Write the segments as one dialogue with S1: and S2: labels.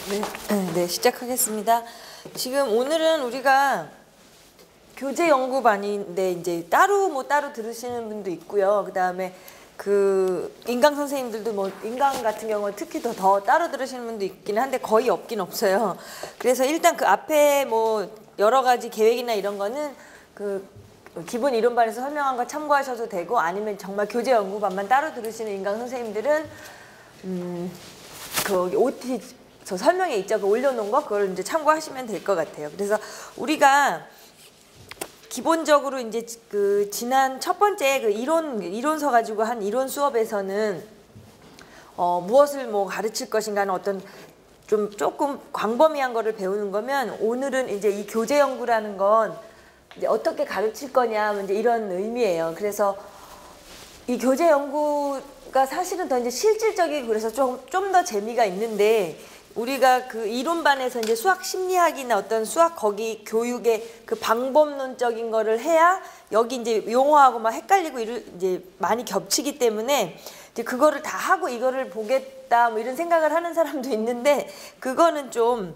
S1: 네, 시작하겠습니다. 지금 오늘은 우리가 교재 연구반인데 이제 따로 들으시는 분도 있고요. 그다음에 그 인강 선생님들도 뭐 인강 같은 경우는 특히 더 따로 들으시는 분도 있긴 한데 거의 없긴 없어요. 그래서 일단 그 앞에 뭐 여러 가지 계획이나 이런 거는 그 기본 이론반에서 설명한 거 참고하셔도 되고, 아니면 정말 교재 연구반만 따로 들으시는 인강 선생님들은 그 OT 저 설명에 있죠. 그 올려놓은 거 그걸 이제 참고하시면 될 것 같아요. 그래서 우리가 기본적으로 이제 그 지난 첫 번째 그 이론서 가지고 한 이론 수업에서는 무엇을 뭐 가르칠 것인가는 어떤 조금 광범위한 거를 배우는 거면, 오늘은 이제 이 교재 연구라는 건 이제 어떻게 가르칠 거냐 이제 이런 의미예요. 그래서 이 교재 연구가 사실은 더 이제 실질적이고 그래서 좀 더 재미가 있는데, 우리가 그 이론반에서 이제 수학 심리학이나 어떤 수학 거기 교육의 그 방법론적인 거를 해야 여기 이제 용어하고 막 헷갈리고 이제 많이 겹치기 때문에 이제 그거를 다 하고 이거를 보겠다 뭐 이런 생각을 하는 사람도 있는데, 그거는 좀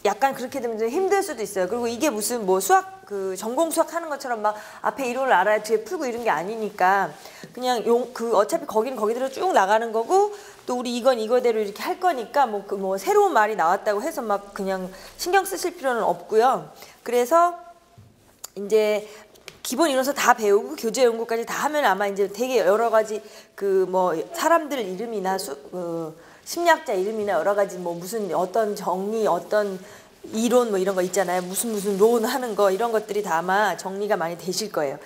S1: 약간 그렇게 되면 좀 힘들 수도 있어요. 그리고 이게 무슨 뭐 수학 그 전공 수학 하는 것처럼 막 앞에 이론을 알아야 뒤에 풀고 이런 게 아니니까, 그냥 어차피 거기는 거기대로 쭉 나가는 거고, 또 우리 이건 이거대로 이렇게 할 거니까 뭐 새로운 말이 나왔다고 해서 막 그냥 신경 쓰실 필요는 없고요. 그래서 이제 기본 이론서 다 배우고 교재 연구까지 다 하면 아마 이제 되게 여러 가지 그 뭐 사람들 이름이나 심리학자 이름이나 여러 가지 뭐 무슨 어떤 정리 어떤 이론 뭐 이런 거 있잖아요. 무슨 론 하는 거 이런 것들이 다 아마 정리가 많이 되실 거예요.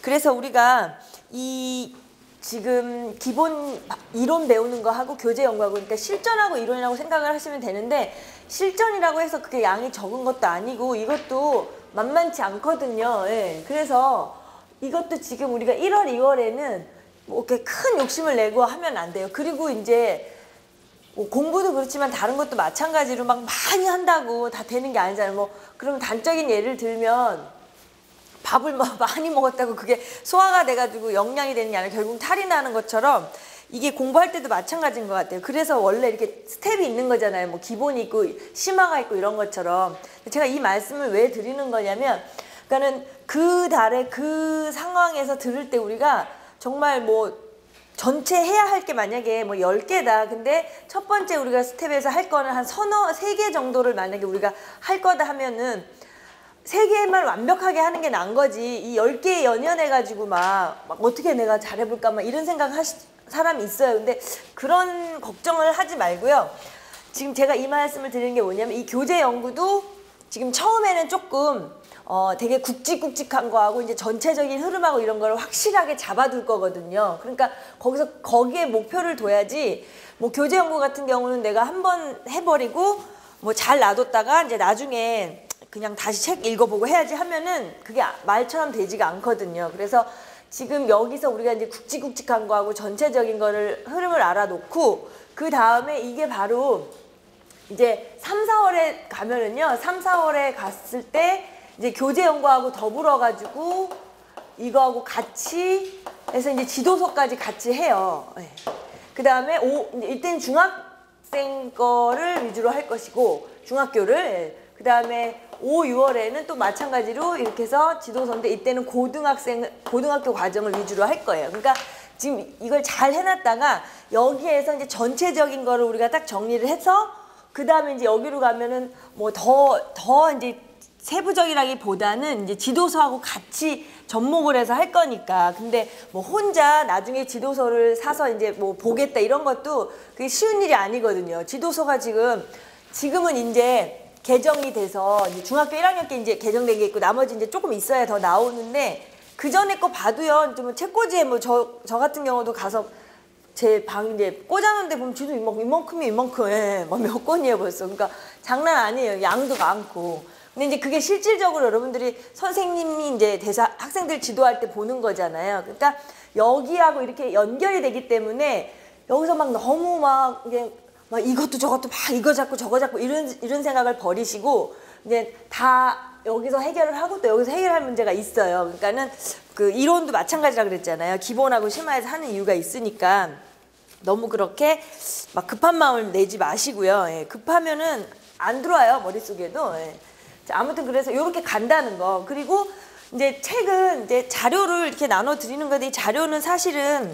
S1: 그래서 우리가 이 지금 기본 이론 배우는 거 하고 교재 연구하고, 그러니까 실전하고 이론이라고 생각을 하시면 되는데, 실전이라고 해서 그게 양이 적은 것도 아니고 이것도 만만치 않거든요. 예. 그래서 이것도 지금 우리가 1월, 2월에는 뭐 이렇게 큰 욕심을 내고 하면 안 돼요. 그리고 이제 뭐 공부도 그렇지만 다른 것도 마찬가지로 막 많이 한다고 다 되는 게 아니잖아요. 뭐 그럼 단적인 예를 들면 밥을 막 많이 먹었다고 그게 소화가 돼가지고 영양이 되는 게 아니라 결국 탈이 나는 것처럼 이게 공부할 때도 마찬가지인 것 같아요. 그래서 원래 이렇게 스텝이 있는 거잖아요. 뭐 기본이 있고 심화가 있고 이런 것처럼. 제가 이 말씀을 왜 드리는 거냐면, 그러니까는 그 달에 그 상황에서 들을 때 우리가 정말 뭐 전체 해야 할 게 만약에 뭐 10개다. 근데 첫 번째 우리가 스텝에서 할 거는 한 3개 정도를 만약에 우리가 할 거다 하면은 3개만 완벽하게 하는 게 나은 거지, 이 10개에 연연해가지고 막 어떻게 내가 잘해볼까 막 이런 생각 하실 사람이 있어요. 근데 그런 걱정을 하지 말고요. 지금 제가 이 말씀을 드리는 게 뭐냐면, 이 교재 연구도 지금 처음에는 조금 되게 굵직굵직한 거하고 이제 전체적인 흐름하고 이런 걸 확실하게 잡아둘 거거든요. 그러니까 거기에 목표를 둬야지, 뭐 교재 연구 같은 경우는 내가 한번 해버리고 뭐 잘 놔뒀다가 이제 나중에 그냥 다시 책 읽어보고 해야지 하면은 그게 말처럼 되지가 않거든요. 그래서 지금 여기서 우리가 이제 굵직굵직한 거하고 전체적인 거를 흐름을 알아놓고, 그 다음에 이게 바로 이제 3, 4월에 가면은요, 3, 4월에 갔을 때 이제 교재 연구하고 더불어 가지고 이거하고 같이 해서 이제 지도서까지 같이 해요. 네. 그 다음에 이때는 중학생 거를 위주로 할 것이고, 중학교를. 그 다음에 5, 6월에는 또 마찬가지로 이렇게 해서 지도서인데, 이때는 고등학교 과정을 위주로 할 거예요. 그러니까 지금 이걸 잘 해놨다가 여기에서 이제 전체적인 거를 우리가 딱 정리를 해서, 그 다음에 이제 여기로 가면은 뭐 더 이제 세부적이라기보다는 이제 지도서하고 같이 접목을 해서 할 거니까. 근데 뭐 혼자 나중에 지도서를 사서 이제 뭐 보겠다 이런 것도 그게 쉬운 일이 아니거든요. 지도서가 지금은 이제 개정이 돼서 이제 중학교 1학년 때 이제 개정된 게 있고, 나머지 이제 조금 있어야 더 나오는데, 그 전에 거 봐도요, 좀 책꽂이에 뭐 저 같은 경우도 가서 제 방 이제 꽂아놓은데 보면 지도 이만큼, 예, 뭐 몇 권이에요 벌써. 그러니까 장난 아니에요. 양도 많고. 근데 이제 그게 실질적으로 여러분들이 선생님이 이제 학생들 지도할 때 보는 거잖아요. 그러니까 여기하고 이렇게 연결이 되기 때문에 여기서 막 너무 막 이게 막 이것도 저것도 막 이거 잡고 저거 잡고 이런 생각을 버리시고, 이제 다 여기서 해결을 하고 또 여기서 해결할 문제가 있어요. 그러니까는 그 이론도 마찬가지라 그랬잖아요. 기본하고 심화해서 하는 이유가 있으니까. 너무 그렇게 막 급한 마음을 내지 마시고요. 예, 급하면은 안 들어와요, 머릿속에도. 예. 자, 아무튼 그래서 이렇게 간다는 거. 그리고 이제 책은 이제 자료를 이렇게 나눠 드리는 건데, 이 자료는 사실은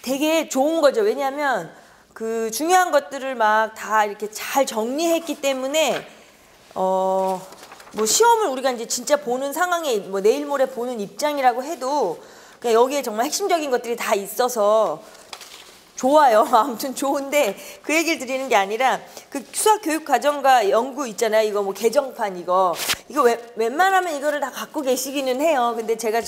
S1: 되게 좋은 거죠. 왜냐하면 그 중요한 것들을 막 다 이렇게 잘 정리했기 때문에 뭐 시험을 우리가 이제 진짜 보는 상황에 뭐 내일 모레 보는 입장이라고 해도 그냥 여기에 정말 핵심적인 것들이 다 있어서 좋아요. 아무튼 좋은데 그 얘기를 드리는 게 아니라 그 수학 교육 과정과 연구 있잖아요. 이거 뭐 개정판 이거 웬만하면 이거를 다 갖고 계시기는 해요. 근데 제가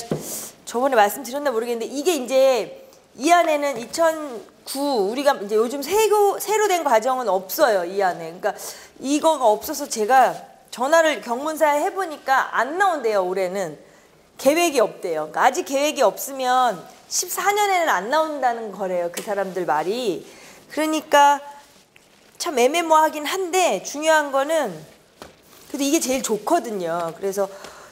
S1: 저번에 말씀드렸나 모르겠는데 이게 이제 이 안에는 2009 우리가 이제 요즘 새로 된 과정은 없어요. 이 안에. 그러니까 이거가 없어서 제가 전화를 경문사에 해보니까 안 나온대요. 올해는. 계획이 없대요. 그러니까 아직 계획이 없으면 14년에는 안 나온다는 거래요. 그 사람들 말이. 그러니까 참 애매모호하긴 한데 중요한 거는 그래도 이게 제일 좋거든요. 그래서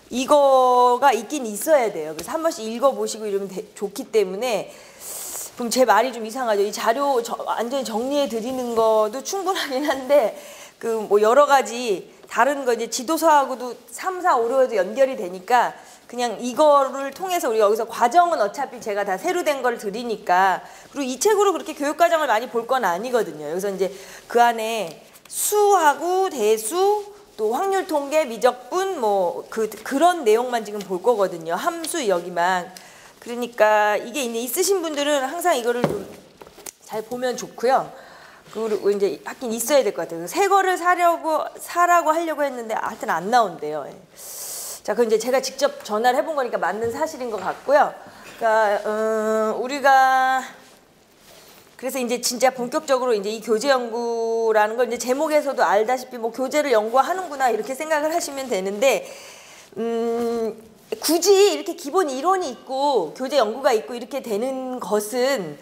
S1: 이거가 있긴 있어야 돼요. 그래서 한 번씩 읽어보시고 이러면 좋기 때문에 그럼 제 말이 좀 이상하죠. 이 자료 완전히 정리해 드리는 것도 충분하긴 한데 그 뭐 여러 가지 다른 거 이제 지도서하고도 3, 4, 5, 6에도 연결이 되니까 그냥 이거를 통해서 우리가 여기서 과정은 어차피 제가 다 새로 된 걸 드리니까 그리고 이 책으로 그렇게 교육 과정을 많이 볼 건 아니거든요. 여기서 이제 그 안에 수하고 대수 또 확률 통계, 미적분 뭐 그런 내용만 지금 볼 거거든요. 함수 여기만. 그러니까 이게 이제 있으신 분들은 항상 이거를 좀 잘 보면 좋고요. 그리고 이제 하긴 있어야 될 것 같아요. 새 거를 사라고 하려고 했는데 하여튼 안 나온대요. 예. 자, 그럼 이제 제가 직접 전화를 해본 거니까 맞는 사실인 것 같고요. 그러니까 우리가 그래서 이제 진짜 본격적으로 이제 이 교재 연구라는 걸 이제 제목에서도 알다시피 뭐 교재를 연구하는구나 이렇게 생각을 하시면 되는데 굳이 이렇게 기본 이론이 있고 교재 연구가 있고 이렇게 되는 것은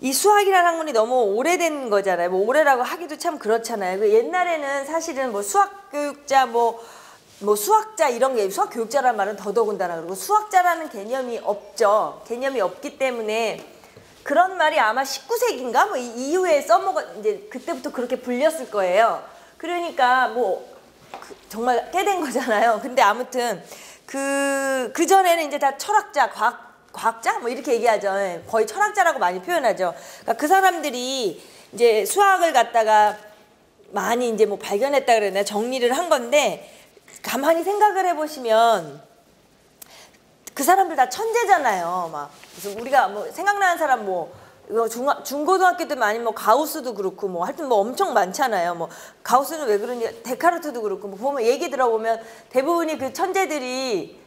S1: 이 수학이라는 학문이 너무 오래된 거잖아요. 뭐 오래라고 하기도 참 그렇잖아요. 그 옛날에는 사실은 뭐 수학교육자 뭐 수학자 이런 게 수학 교육자라는 말은 더더군다나 그러고 수학자라는 개념이 없죠. 개념이 없기 때문에 그런 말이 아마 19세기인가 뭐 이후에 이제 그때부터 그렇게 불렸을 거예요. 그러니까 뭐 정말 깨된 거잖아요. 근데 아무튼 그 전에는 이제 다 철학자, 과학자 뭐 이렇게 얘기하죠. 거의 철학자라고 많이 표현하죠. 그러니까 그 사람들이 이제 수학을 갖다가 많이 이제 뭐 발견했다 그랬나 정리를 한 건데 가만히 생각을 해보시면 그 사람들 다 천재잖아요. 막 무슨 우리가 뭐 생각나는 사람 뭐 이거 중고등학교 때 많이 뭐 가우스도 그렇고 뭐 하여튼 뭐 엄청 많잖아요. 뭐 가우스는 왜 그러니 데카르트도 그렇고 뭐 보면 얘기 들어보면 대부분이 그 천재들이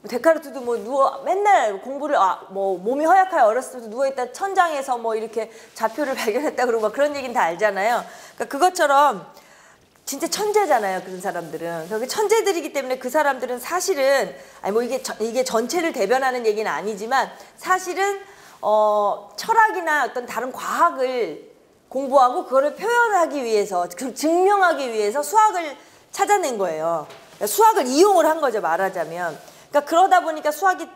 S1: 데카르트도 뭐 맨날 공부를 뭐 몸이 허약하여 어렸을 때도 누워있다 천장에서 뭐 이렇게 좌표를 발견했다 그러고 막 그런 얘기는 다 알잖아요. 그러니까 그것처럼 진짜 천재잖아요. 그런 사람들은. 그렇게 천재들이기 때문에 그 사람들은 사실은 아니 뭐 이게 전체를 대변하는 얘기는 아니지만 사실은 철학이나 어떤 다른 과학을 공부하고 그거를 표현하기 위해서 증명하기 위해서 수학을 찾아낸 거예요. 그러니까 수학을 이용을 한 거죠. 말하자면. 그러니까 그러다 보니까 수학이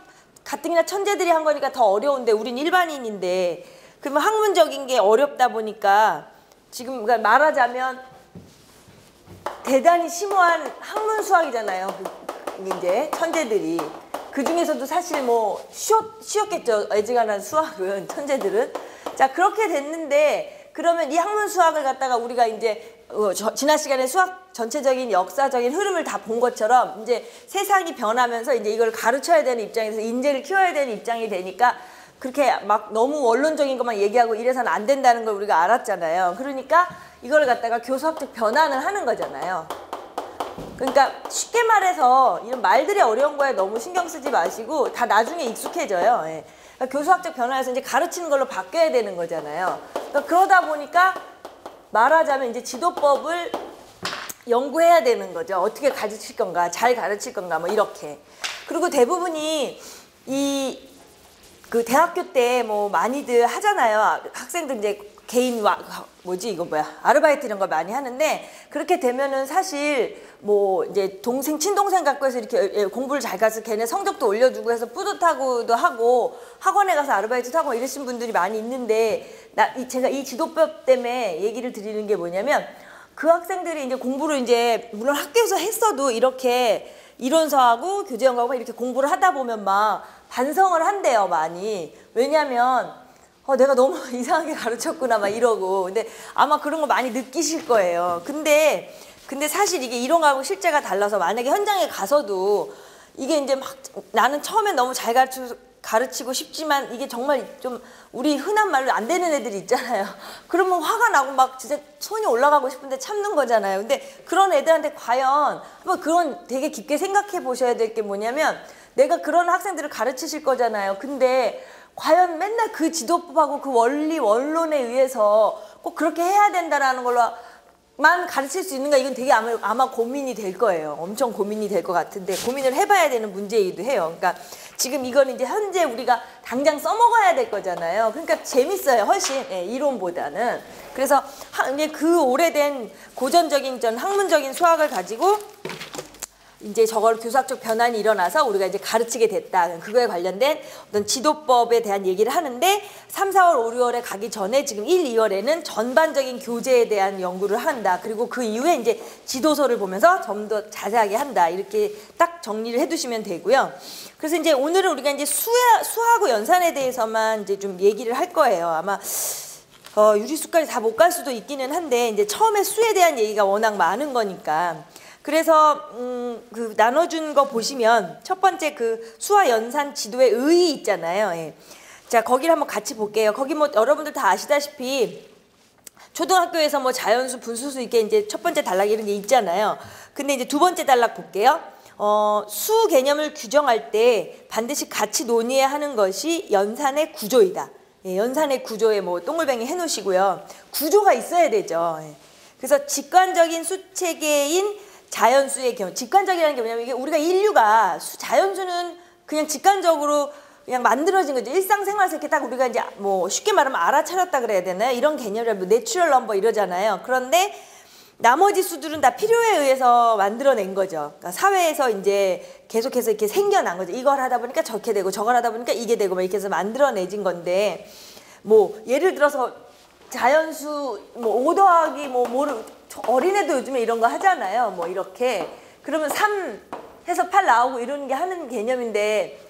S1: 가뜩이나 천재들이 한 거니까 더 어려운데 우린 일반인인데 그러면 학문적인 게 어렵다 보니까 지금 그러니까 말하자면 대단히 심오한 학문 수학이잖아요. 이제 천재들이 그 중에서도 사실 뭐 쉬웠겠죠. 애지간한 수학은 천재들은. 자 그렇게 됐는데 그러면 이 학문 수학을 갖다가 우리가 이제 지난 시간에 수학 전체적인 역사적인 흐름을 다 본 것처럼 이제 세상이 변하면서 이제 이걸 가르쳐야 되는 입장에서 인재를 키워야 되는 입장이 되니까 그렇게 막 너무 원론적인 것만 얘기하고 이래서는 안 된다는 걸 우리가 알았잖아요. 그러니까 이걸 갖다가 교수학적 변환을 하는 거잖아요. 그러니까 쉽게 말해서 이런 말들이 어려운 거에 너무 신경 쓰지 마시고 다 나중에 익숙해져요. 예. 그러니까 교수학적 변화에서 이제 가르치는 걸로 바뀌어야 되는 거잖아요. 그러니까 그러다 보니까 말하자면 이제 지도법을 연구해야 되는 거죠. 어떻게 가르칠 건가, 잘 가르칠 건가, 뭐 이렇게. 그리고 대부분이 그 대학교 때 뭐 많이들 하잖아요. 학생들 이제 개인 뭐지 이거 뭐야 아르바이트 이런 걸 많이 하는데 그렇게 되면은 사실 뭐 이제 동생 친동생 갖고 해서 이렇게 공부를 잘 가서 걔네 성적도 올려주고 해서 뿌듯하고도 하고 학원에 가서 아르바이트도 하고 이러신 분들이 많이 있는데 제가 이 지도법 때문에 얘기를 드리는 게 뭐냐면 그 학생들이 이제 공부를 이제 물론 학교에서 했어도 이렇게 이론서하고 교재연구하고 이렇게 공부를 하다 보면 막 반성을 한대요 많이. 왜냐면 내가 너무 이상하게 가르쳤구나 막 이러고. 근데 아마 그런 거 많이 느끼실 거예요. 근데 사실 이게 이론하고 실제가 달라서 만약에 현장에 가서도 이게 이제 막 나는 처음엔 너무 잘 가르치고 싶지만 이게 정말 좀 우리 흔한 말로 안 되는 애들이 있잖아요. 그러면 화가 나고 막 진짜 손이 올라가고 싶은데 참는 거잖아요. 근데 그런 애들한테 과연 한번 그런 되게 깊게 생각해 보셔야 될 게 뭐냐면 내가 그런 학생들을 가르치실 거잖아요. 근데 과연 맨날 그 지도법하고 그 원리 원론에 의해서 꼭 그렇게 해야 된다라는 걸로만 가르칠 수 있는가 이건 되게 아마 고민이 될 거예요. 엄청 고민이 될 것 같은데 고민을 해봐야 되는 문제이기도 해요. 그러니까 지금 이거는 이제 현재 우리가 당장 써먹어야 될 거잖아요. 그러니까 재밌어요. 훨씬 이론보다는. 그래서 이제 그 오래된 고전적인 학문적인 수학을 가지고 이제 저걸 교수학적 변환이 일어나서 우리가 이제 가르치게 됐다. 그거에 관련된 어떤 지도법에 대한 얘기를 하는데 3, 4월, 5, 6월에 가기 전에 지금 1, 2월에는 전반적인 교재에 대한 연구를 한다. 그리고 그 이후에 이제 지도서를 보면서 좀 더 자세하게 한다. 이렇게 딱 정리를 해두시면 되고요. 그래서 이제 오늘은 우리가 이제 수하고 연산에 대해서만 이제 좀 얘기를 할 거예요. 아마 유리수까지 다 못 갈 수도 있기는 한데 이제 처음에 수에 대한 얘기가 워낙 많은 거니까. 그래서 그 나눠준 거 보시면 첫 번째 그 수화 연산 지도의 의 있잖아요. 예. 자, 거기를 한번 같이 볼게요. 거기 뭐 여러분들 다 아시다시피 초등학교에서 뭐 자연수, 분수수 이렇게 이제 첫 번째 단락 이런 게 있잖아요. 근데 이제 두 번째 단락 볼게요. 수 개념을 규정할 때 반드시 같이 논의해야 하는 것이 연산의 구조이다. 예, 연산의 구조에 뭐 동글뱅이 해놓으시고요. 구조가 있어야 되죠. 예. 그래서 직관적인 수체계인 자연수의 경우, 직관적이라는 게 뭐냐면 이게 우리가 인류가 자연수는 그냥 직관적으로 그냥 만들어진 거죠. 일상생활에서 이렇게 딱 우리가 이제 뭐 쉽게 말하면 알아차렸다 그래야 되나요? 이런 개념을 뭐 내추럴 넘버 이러잖아요. 그런데 나머지 수들은 다 필요에 의해서 만들어낸 거죠. 그러니까 사회에서 이제 계속해서 이렇게 생겨난 거죠. 이걸 하다 보니까 저렇게 되고 저걸 하다 보니까 이게 되고 막 이렇게 해서 만들어내진 건데 뭐 예를 들어서 자연수 뭐 5 더하기 어린애도 요즘에 이런 거 하잖아요. 뭐 이렇게 그러면 3 해서 8 나오고 이러는 게 하는 개념인데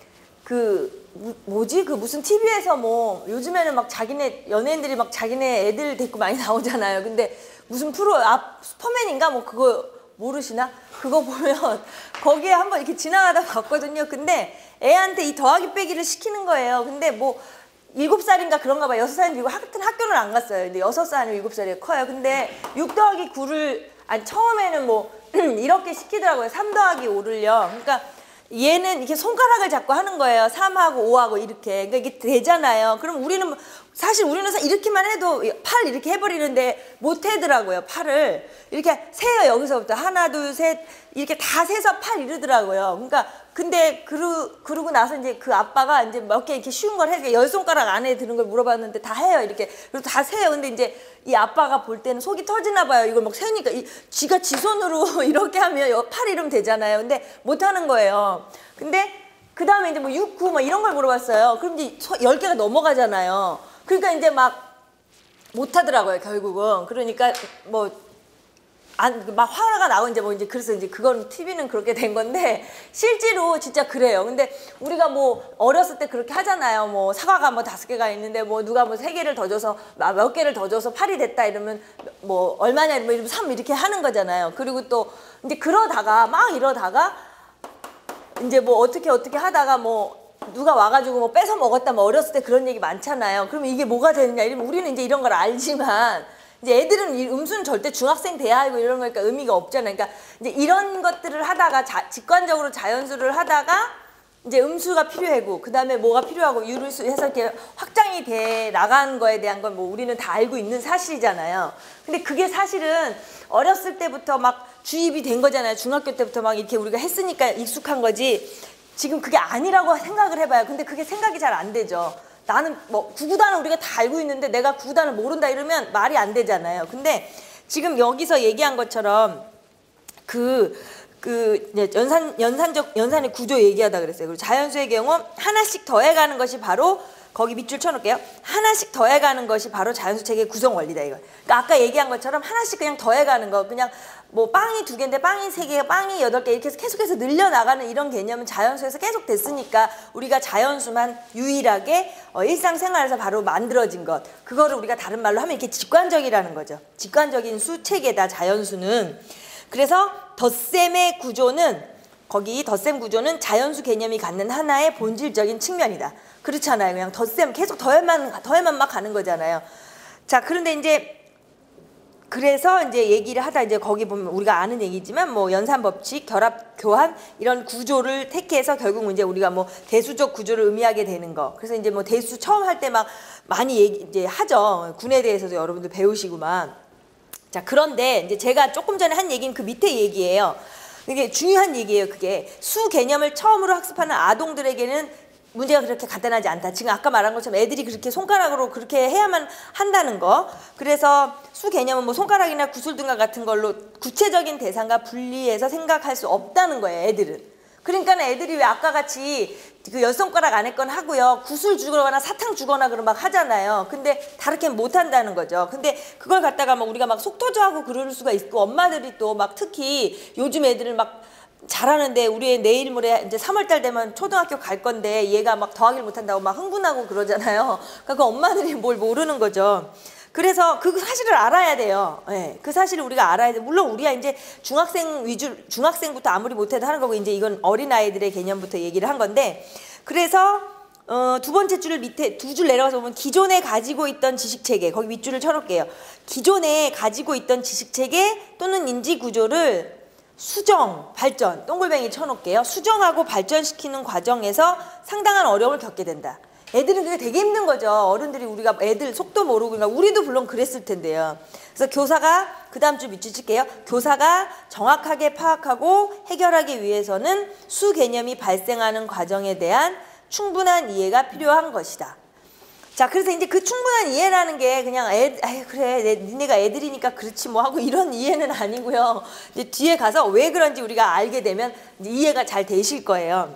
S1: 그 뭐지? 그 무슨 TV에서 뭐 요즘에는 막 자기네 연예인들이 막 자기네 애들 데리고 많이 나오잖아요. 근데 무슨 프로 슈퍼맨인가 뭐 그거 모르시나? 그거 보면 거기에 한번 이렇게 지나가다 봤거든요. 근데 애한테 이 더하기 빼기를 시키는 거예요. 근데 뭐 7살인가 그런가 봐요. 6살인데 하여튼 학교는 안 갔어요. 근데 6살 아니면 7살이 커요. 근데 6 더하기 9를 처음에는 뭐 이렇게 시키더라고요. 3 더하기 5를요. 그러니까 얘는 이렇게 손가락을 잡고 하는 거예요. 3하고 5하고 이렇게. 그러니까 이게 되잖아요. 그럼 우리는 사실 우리는 이렇게만 해도 8 이렇게 해버리는데 못 해더라고요. 8을. 이렇게 세요. 여기서부터. 하나, 둘, 셋 이렇게 다 세서 8 이러더라고요. 그러니까 근데 그러고 나서 이제 그 아빠가 이제 몇 개 이렇게 쉬운 걸 해. 10손가락 안에 드는 걸 물어봤는데 다 해요. 이렇게. 그리고 다 세요. 근데 이제 이 아빠가 볼 때는 속이 터지나 봐요. 이걸 막 세니까 지가 지 손으로 이렇게 하면 8 이러면 되잖아요. 근데 못 하는 거예요. 근데 그 다음에 이제 뭐 6, 9 막 이런 걸 물어봤어요. 그럼 이제 10개가 넘어가잖아요. 그러니까 이제 막 못 하더라고요. 결국은. 그러니까 막 화가 나고 이제 이제 그래서 이제 그건 TV는 그렇게 된 건데 실제로 진짜 그래요. 근데 우리가 뭐 어렸을 때 그렇게 하잖아요. 뭐 사과가 뭐 5개가 있는데 뭐 누가 뭐 3개를 더 줘서 몇 개를 더 줘서 8이 됐다 이러면 뭐 얼마냐 이러면 3 이렇게 하는 거잖아요. 그리고 또 이제 막 이러다가 이제 뭐 어떻게 하다가 뭐 누가 와가지고 뭐 뺏어 먹었다 뭐 어렸을 때 그런 얘기 많잖아요. 그럼 이게 뭐가 되느냐 이러면 우리는 이제 이런 걸 알지만 이제 애들은 음수는 절대 중학생 돼야 하고 이런 거니까 의미가 없잖아요. 그러니까 이제 이런 것들을 하다가 직관적으로 자연수를 하다가 이제 음수가 필요하고 그 다음에 뭐가 필요하고 유리수 해서 이렇게 확장이 돼 나간 거에 대한 건 뭐 우리는 다 알고 있는 사실이잖아요. 근데 그게 사실은 어렸을 때부터 막 주입이 된 거잖아요. 중학교 때부터 막 이렇게 우리가 했으니까 익숙한 거지. 지금 그게 아니라고 생각을 해봐요. 근데 그게 생각이 잘 안 되죠. 나는 뭐 구구단은 우리가 다 알고 있는데 내가 구구단을 모른다 이러면 말이 안 되잖아요. 근데 지금 여기서 얘기한 것처럼 연산의 구조 얘기하다 그랬어요. 그리고 자연수의 경우 하나씩 더해가는 것이 바로 거기 밑줄 쳐놓을게요. 하나씩 더해가는 것이 바로 자연수 체계의 구성 원리다 이거. 그러니까 아까 얘기한 것처럼 하나씩 그냥 더해가는 거, 그냥 뭐 빵이 2개인데 빵이 3개, 빵이 8개 이렇게 해서 계속해서 늘려나가는 이런 개념은 자연수에서 계속 됐으니까 우리가 자연수만 유일하게 일상생활에서 바로 만들어진 것, 그거를 우리가 다른 말로 하면 이렇게 직관적이라는 거죠. 직관적인 수 체계다 자연수는. 그래서 덧셈의 구조는, 거기 덧셈 구조는 자연수 개념이 갖는 하나의 본질적인 측면이다. 그렇잖아요. 그냥 덧셈 계속 더해만 막 가는 거잖아요. 자, 그런데 이제 그래서 이제 얘기를 하다 이제 거기 보면 우리가 아는 얘기지만 뭐 연산 법칙, 결합 교환 이런 구조를 택해서 결국 이제 우리가 뭐 대수적 구조를 의미하게 되는 거. 그래서 이제 뭐 대수 처음 할 때 막 많이 이제 하죠. 군에 대해서도 여러분들 배우시구만. 자, 그런데 이제 제가 조금 전에 한 얘기는 그 밑에 얘기예요. 이게 중요한 얘기예요. 그게 수 개념을 처음으로 학습하는 아동들에게는 문제가 그렇게 간단하지 않다. 지금 아까 말한 것처럼 애들이 그렇게 손가락으로 그렇게 해야만 한다는 거. 그래서 수 개념은 뭐 손가락이나 구슬 등과 같은 걸로 구체적인 대상과 분리해서 생각할 수 없다는 거예요, 애들은. 그러니까 애들이 왜 아까 같이 그 10손가락 안에 건 하고요, 구슬 주거나 사탕 주거나 그런 막 하잖아요. 근데 다르게 못 한다는 거죠. 근데 그걸 갖다가 막 우리가 막 속터져하고 그럴 수가 있고, 엄마들이 또 막 특히 요즘 애들을 막 잘하는데, 우리 애 내일 모레 이제 3월달 되면 초등학교 갈 건데 얘가 막 더하기를 못한다고 막 흥분하고 그러잖아요. 그러니까 그 엄마들이 뭘 모르는 거죠. 그래서 그 사실을 알아야 돼요. 네, 그 사실을 우리가 알아야 돼. 물론 우리가 이제 중학생부터 아무리 못해도 하는 거고, 이제 이건 어린아이들의 개념부터 얘기를 한 건데, 그래서 두 번째 줄 밑에 2줄 내려가서 보면 기존에 가지고 있던 지식체계, 거기 밑줄을 쳐놓을게요. 기존에 가지고 있던 지식체계 또는 인지구조를 수정, 발전, 동글뱅이 쳐놓을게요. 수정하고 발전시키는 과정에서 상당한 어려움을 겪게 된다. 애들은 그게 되게 힘든 거죠. 어른들이 우리가 애들 속도 모르고, 그러니까 우리도 물론 그랬을 텐데요. 그래서 교사가, 그 다음 줄 밑줄 칠게요. 교사가 정확하게 파악하고 해결하기 위해서는 수 개념이 발생하는 과정에 대한 충분한 이해가 필요한 것이다. 자, 그래서 이제 그 충분한 이해라는 게 그냥 아유 그래 니네가 애들이니까 그렇지 뭐 하고 이런 이해는 아니고요. 이제 뒤에 가서 왜 그런지 우리가 알게 되면 이해가 잘 되실 거예요.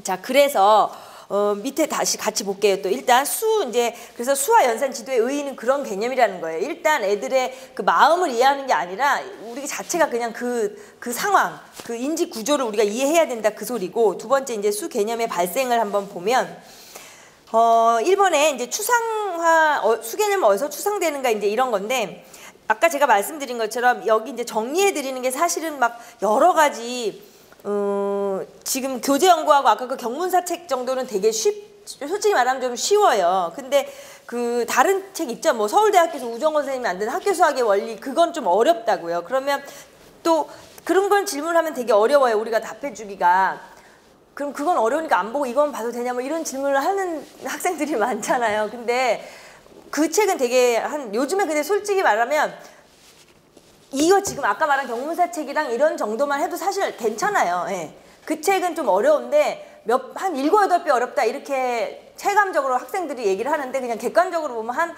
S1: 자, 그래서 밑에 다시 같이 볼게요. 또 일단 그래서 수와 연산 지도의 의의는 그런 개념이라는 거예요. 일단 애들의 그 마음을 이해하는 게 아니라 우리 자체가 그냥 그 상황, 그 인지 구조를 우리가 이해해야 된다, 그 소리고, 두 번째 이제 수 개념의 발생을 한번 보면 1번에 이제 수 개념은 어디서 추상되는가, 이제 이런 건데, 아까 제가 말씀드린 것처럼 여기 이제 정리해 드리는 게 사실은 막 여러 가지 지금 교재 연구하고 아까 그 경문사 책 정도는 되게 솔직히 말하면 좀 쉬워요. 근데 그 다른 책 있죠. 뭐 서울대학교에서 우정원 선생님이 만든 학교 수학의 원리, 그건 좀 어렵다고요. 그러면 또 그런 건 질문하면 되게 어려워요. 우리가 답해 주기가. 그럼 그건 어려우니까 안 보고 이건 봐도 되냐 뭐 이런 질문을 하는 학생들이 많잖아요. 근데 그 책은 되게 요즘에 근데 솔직히 말하면 이거 지금 아까 말한 경문사 책이랑 이런 정도만 해도 사실 괜찮아요. 예. 그 책은 좀 어려운데 한 7, 8배 어렵다 이렇게 체감적으로 학생들이 얘기를 하는데, 그냥 객관적으로 보면 한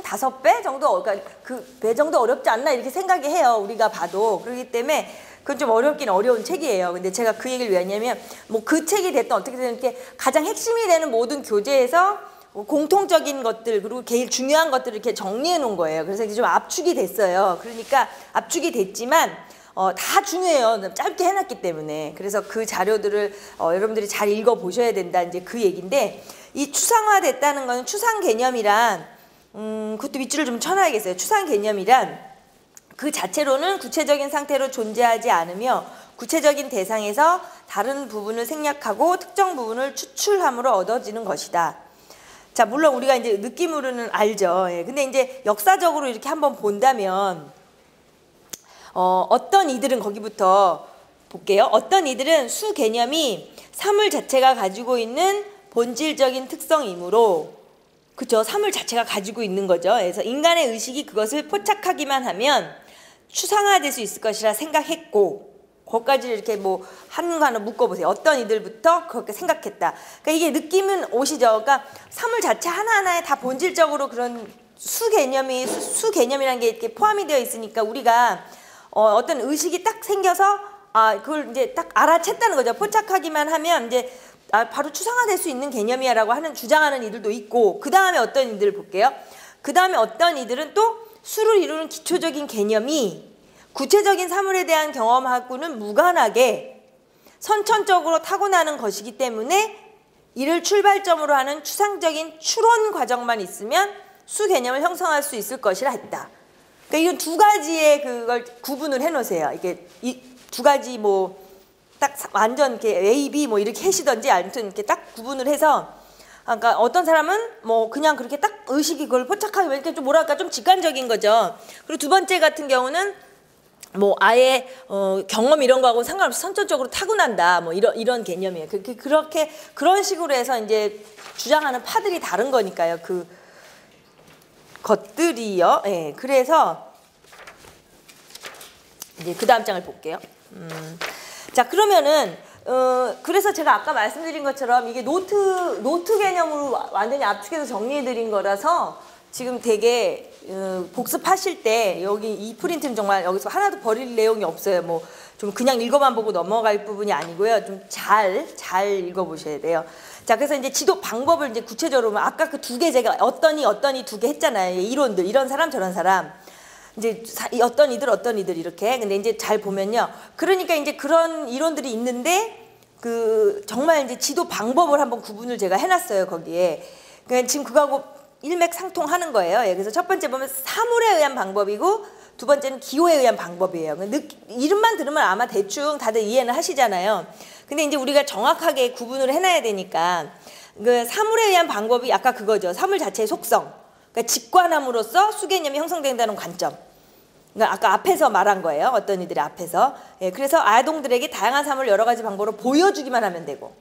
S1: 5배 정도, 그러니까 그 배 정도 어렵지 않나 이렇게 생각이 해요. 우리가 봐도. 그렇기 때문에 그건 좀 어렵긴 어려운 책이에요. 근데 제가 그 얘기를 왜 하냐면, 뭐 그 책이 됐든 어떻게 됐든 이렇게 가장 핵심이 되는 모든 교재에서 공통적인 것들, 그리고 제일 중요한 것들을 이렇게 정리해 놓은 거예요. 그래서 이게 좀 압축이 됐어요. 그러니까 압축이 됐지만 다 중요해요. 짧게 해놨기 때문에. 그래서 그 자료들을 여러분들이 잘 읽어 보셔야 된다, 이제 그 얘기인데, 이 추상화됐다는 건 추상 개념이란 그것도 밑줄을 좀 쳐놔야겠어요. 추상 개념이란 그 자체로는 구체적인 상태로 존재하지 않으며 구체적인 대상에서 다른 부분을 생략하고 특정 부분을 추출함으로 얻어지는 것이다. 자, 물론 우리가 이제 느낌으로는 알죠. 예. 근데 이제 역사적으로 이렇게 한번 본다면 어떤 이들은, 거기부터 볼게요. 어떤 이들은 수 개념이 사물 자체가 가지고 있는 본질적인 특성이므로, 그죠? 사물 자체가 가지고 있는 거죠. 그래서 인간의 의식이 그것을 포착하기만 하면 추상화될 수 있을 것이라 생각했고, 거기까지 이렇게 뭐 하나 묶어보세요. 어떤 이들부터 그렇게 생각했다. 그러니까 이게 느낌은 오시죠. 그러니까 사물 자체 하나하나에 다 본질적으로 그런 수 개념이라는 게 이렇게 포함이 되어 있으니까 우리가 어떤 의식이 딱 생겨서 그걸 이제 딱 알아챘다는 거죠. 포착하기만 하면 이제 바로 추상화될 수 있는 개념이야라고 하는 주장하는 이들도 있고, 그 다음에 어떤 이들을 볼게요. 그 다음에 어떤 이들은 또 수를 이루는 기초적인 개념이 구체적인 사물에 대한 경험하고는 무관하게 선천적으로 타고나는 것이기 때문에 이를 출발점으로 하는 추상적인 추론 과정만 있으면 수 개념을 형성할 수 있을 것이라 했다. 그러니까 이건 두 가지의 그걸 구분을 해놓으세요. 이게 이 두 가지 뭐 딱 완전 이렇게 A, B 뭐 이렇게 하시던지 아무튼 이렇게 딱 구분을 해서, 그러니까 어떤 사람은 뭐 그냥 그렇게 딱 의식이 그걸 포착하기 이렇게 좀 뭐랄까 좀 직관적인 거죠. 그리고 두 번째 같은 경우는 뭐 아예 경험 이런 거하고 상관없이 선천적으로 타고난다 뭐 이런 개념이에요. 그렇게 그런 식으로 해서 이제 주장하는 파들이 다른 거니까요. 그 것들이요. 예. 그래서 이제 그 다음 장을 볼게요. 자, 그러면은 그래서 제가 아까 말씀드린 것처럼 이게 노트 개념으로 완전히 압축해서 정리해드린 거라서 지금 되게 복습하실 때 여기 이 프린트는 정말 여기서 하나도 버릴 내용이 없어요. 뭐 좀 그냥 읽어만 보고 넘어갈 부분이 아니고요. 좀 잘 읽어보셔야 돼요. 자, 그래서 이제 지도 방법을 이제 구체적으로 아까 그 두 개 제가 어떠니 두 개 했잖아요. 이론들, 이런 사람 저런 사람. 이제 어떤 이들 이렇게. 근데 이제 잘 보면요. 그러니까 이제 그런 이론들이 있는데 그 정말 이제 지도 방법을 한번 구분을 제가 해놨어요. 거기에. 그러니까 지금 그거하고 일맥상통하는 거예요. 예, 그래서 첫 번째 보면 사물에 의한 방법이고 두 번째는 기호에 의한 방법이에요. 이름만 들으면 아마 대충 다들 이해는 하시잖아요. 근데 이제 우리가 정확하게 구분을 해놔야 되니까 그 사물에 의한 방법이 아까 그거죠. 사물 자체의 속성. 그러니까 직관함으로써 수개념이 형성된다는 관점. 그러니까 아까 앞에서 말한 거예요. 어떤 이들이 앞에서. 예, 그래서 아동들에게 다양한 사물을 여러 가지 방법으로 보여주기만 하면 되고,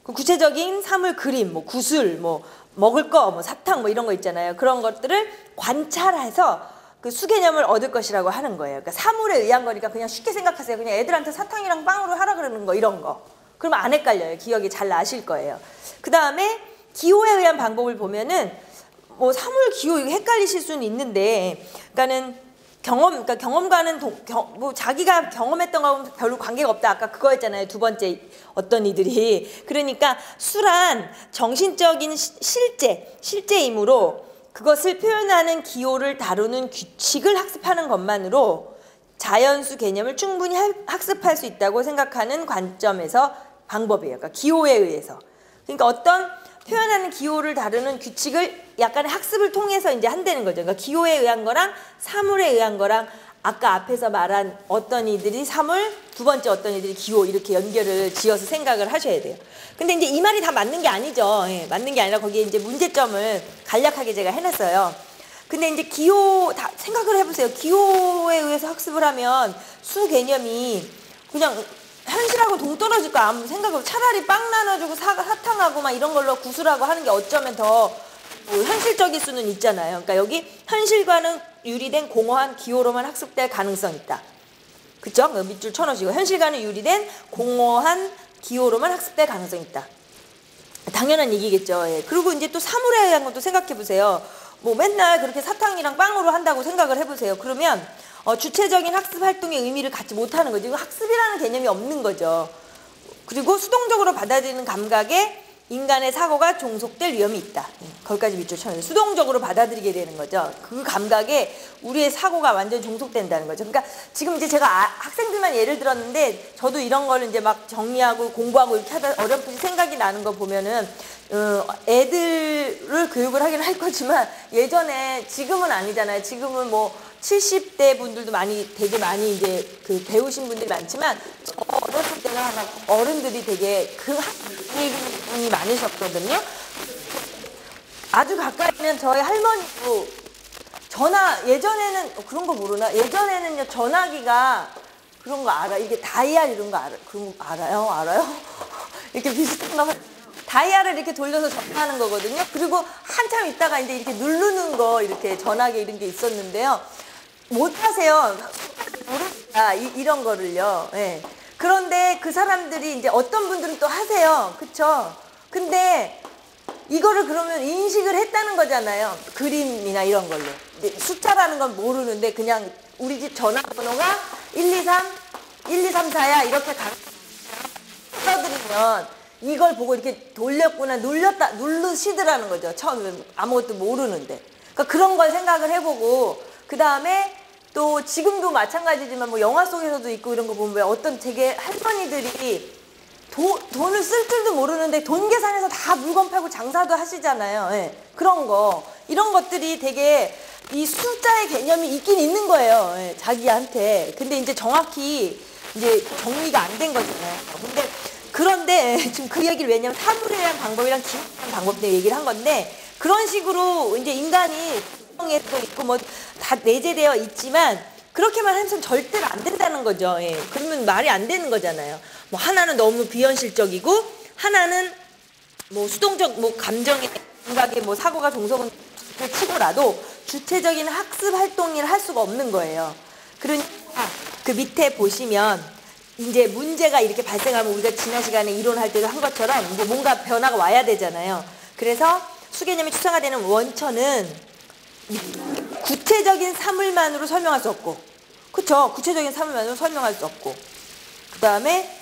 S1: 그 구체적인 사물 그림, 뭐 구슬, 뭐 먹을 거, 뭐 사탕, 뭐 이런 거 있잖아요. 그런 것들을 관찰해서 그 수개념을 얻을 것이라고 하는 거예요. 그러니까 사물에 의한 거니까 그냥 쉽게 생각하세요. 그냥 애들한테 사탕이랑 빵으로 하라 그러는 거 이런 거. 그러면 안 헷갈려요. 기억이 잘 나실 거예요. 그 다음에 기호에 의한 방법을 보면은 뭐 사물 기호 이거 헷갈리실 수는 있는데, 그러니까는 그러니까 경험과는 뭐 자기가 경험했던 거하고는 별로 관계가 없다. 아까 그거였잖아요. 두 번째 어떤 이들이. 그러니까 수란 정신적인 실제이므로 그것을 표현하는 기호를 다루는 규칙을 학습하는 것만으로 자연수 개념을 충분히 학습할 수 있다고 생각하는 관점에서 방법이에요. 그러니까 기호에 의해서. 그러니까 어떤 표현하는 기호를 다루는 규칙을 약간의 학습을 통해서 이제 한다는 거죠. 그러니까 기호에 의한 거랑 사물에 의한 거랑 아까 앞에서 말한 어떤 이들이 사물, 두 번째 어떤 이들이 기호 이렇게 연결을 지어서 생각을 하셔야 돼요. 근데 이제 이 말이 다 맞는 게 아니죠. 예, 맞는 게 아니라 거기에 이제 문제점을 간략하게 제가 해놨어요. 근데 이제 기호 다 생각을 해보세요. 기호에 의해서 학습을 하면 수 개념이 그냥 현실하고 동떨어질 거 아무 생각을, 차라리 빵 나눠주고 사탕하고 막 이런 걸로 구슬하고 하는 게 어쩌면 더 뭐 현실적일 수는 있잖아요. 그러니까 여기 현실과는 유리된 공허한 기호로만 학습될 가능성이 있다. 그쵸? 밑줄 쳐놓으시고 현실과는 유리된 공허한 기호로만 학습될 가능성이 있다. 당연한 얘기겠죠. 예. 그리고 이제 또 사물에 의한 것도 생각해 보세요. 뭐 맨날 그렇게 사탕이랑 빵으로 한다고 생각을 해보세요. 그러면 주체적인 학습 활동의 의미를 갖지 못하는 거죠. 이거 학습이라는 개념이 없는 거죠. 그리고 수동적으로 받아들이는 감각에 인간의 사고가 종속될 위험이 있다. 거기까지 밑줄 쳐요. 수동적으로 받아들이게 되는 거죠. 그 감각에 우리의 사고가 완전히 종속된다는 거죠. 그러니까 지금 이제 제가 학생들만 예를 들었는데 저도 이런 거를 이제 막 정리하고 공부하고 이렇게 하다 어렴풋이 생각이 나는 거 보면은 애들을 교육을 하긴 할 거지만 예전에, 지금은 아니잖아요. 지금은 뭐 70대 분들도 되게 많이 이제 그 배우신 분들이 많지만 어렸을 때는 어른들이 되게 그 학생이 많으셨거든요. 아주 가까이 있는 저희 할머니도 예전에는 그런 거 모르나? 예전에는요 전화기가 그런 거 알아? 이게 다이얼 이런 거 그런 거 알아요? 알아요? 이렇게 비슷한 거 다이얼을 이렇게 돌려서 전화하는 거거든요. 그리고 한참 있다가 이제 이렇게 누르는 거 이렇게 전화기 이런 게 있었는데요. 못 하세요. 모르겠다. 이런 거를요. 예. 그런데 그 사람들이 이제 어떤 분들은 또 하세요. 그쵸? 근데 이거를 그러면 인식을 했다는 거잖아요. 그림이나 이런 걸로. 숫자라는 건 모르는데 그냥 우리 집 전화번호가 123, 4야 이렇게 써드리면 이걸 보고 이렇게 돌렸구나, 누르시더라는 거죠. 처음에 아무것도 모르는데. 그러니까 그런 걸 생각을 해보고, 그 다음에 또 지금도 마찬가지지만 뭐 영화 속에서도 있고 이런 거 보면 왜 어떤 되게 할머니들이 돈을 쓸 줄도 모르는데 돈 계산해서 다 물건 팔고 장사도 하시잖아요. 예. 그런 거. 이런 것들이 되게 이 숫자의 개념이 있긴 있는 거예요. 예. 자기한테. 근데 이제 정확히 이제 정리가 안 된 거잖아요. 그런데 지금 그 얘기를 왜냐면 사물이라는 방법이랑 기억하는 방법 때문에 얘기를 한 건데, 그런 식으로 이제 인간이 도 있고 뭐 다 내재되어 있지만 그렇게만 해서는 절대로 안 된다는 거죠. 예. 그러면 말이 안 되는 거잖아요. 뭐 하나는 너무 비현실적이고 하나는 뭐 수동적 뭐 감정의 감각의 뭐 사고가 종속은 치고라도 주체적인 학습 활동을 할 수가 없는 거예요. 그러니까 그 밑에 보시면 이제 문제가 이렇게 발생하면 우리가 지난 시간에 이론할 때도 한 것처럼 이제 뭔가 변화가 와야 되잖아요. 그래서 수개념이 추상화되는 원천은 구체적인 사물만으로 설명할 수 없고, 그쵸? 구체적인 사물만으로 설명할 수 없고, 그 다음에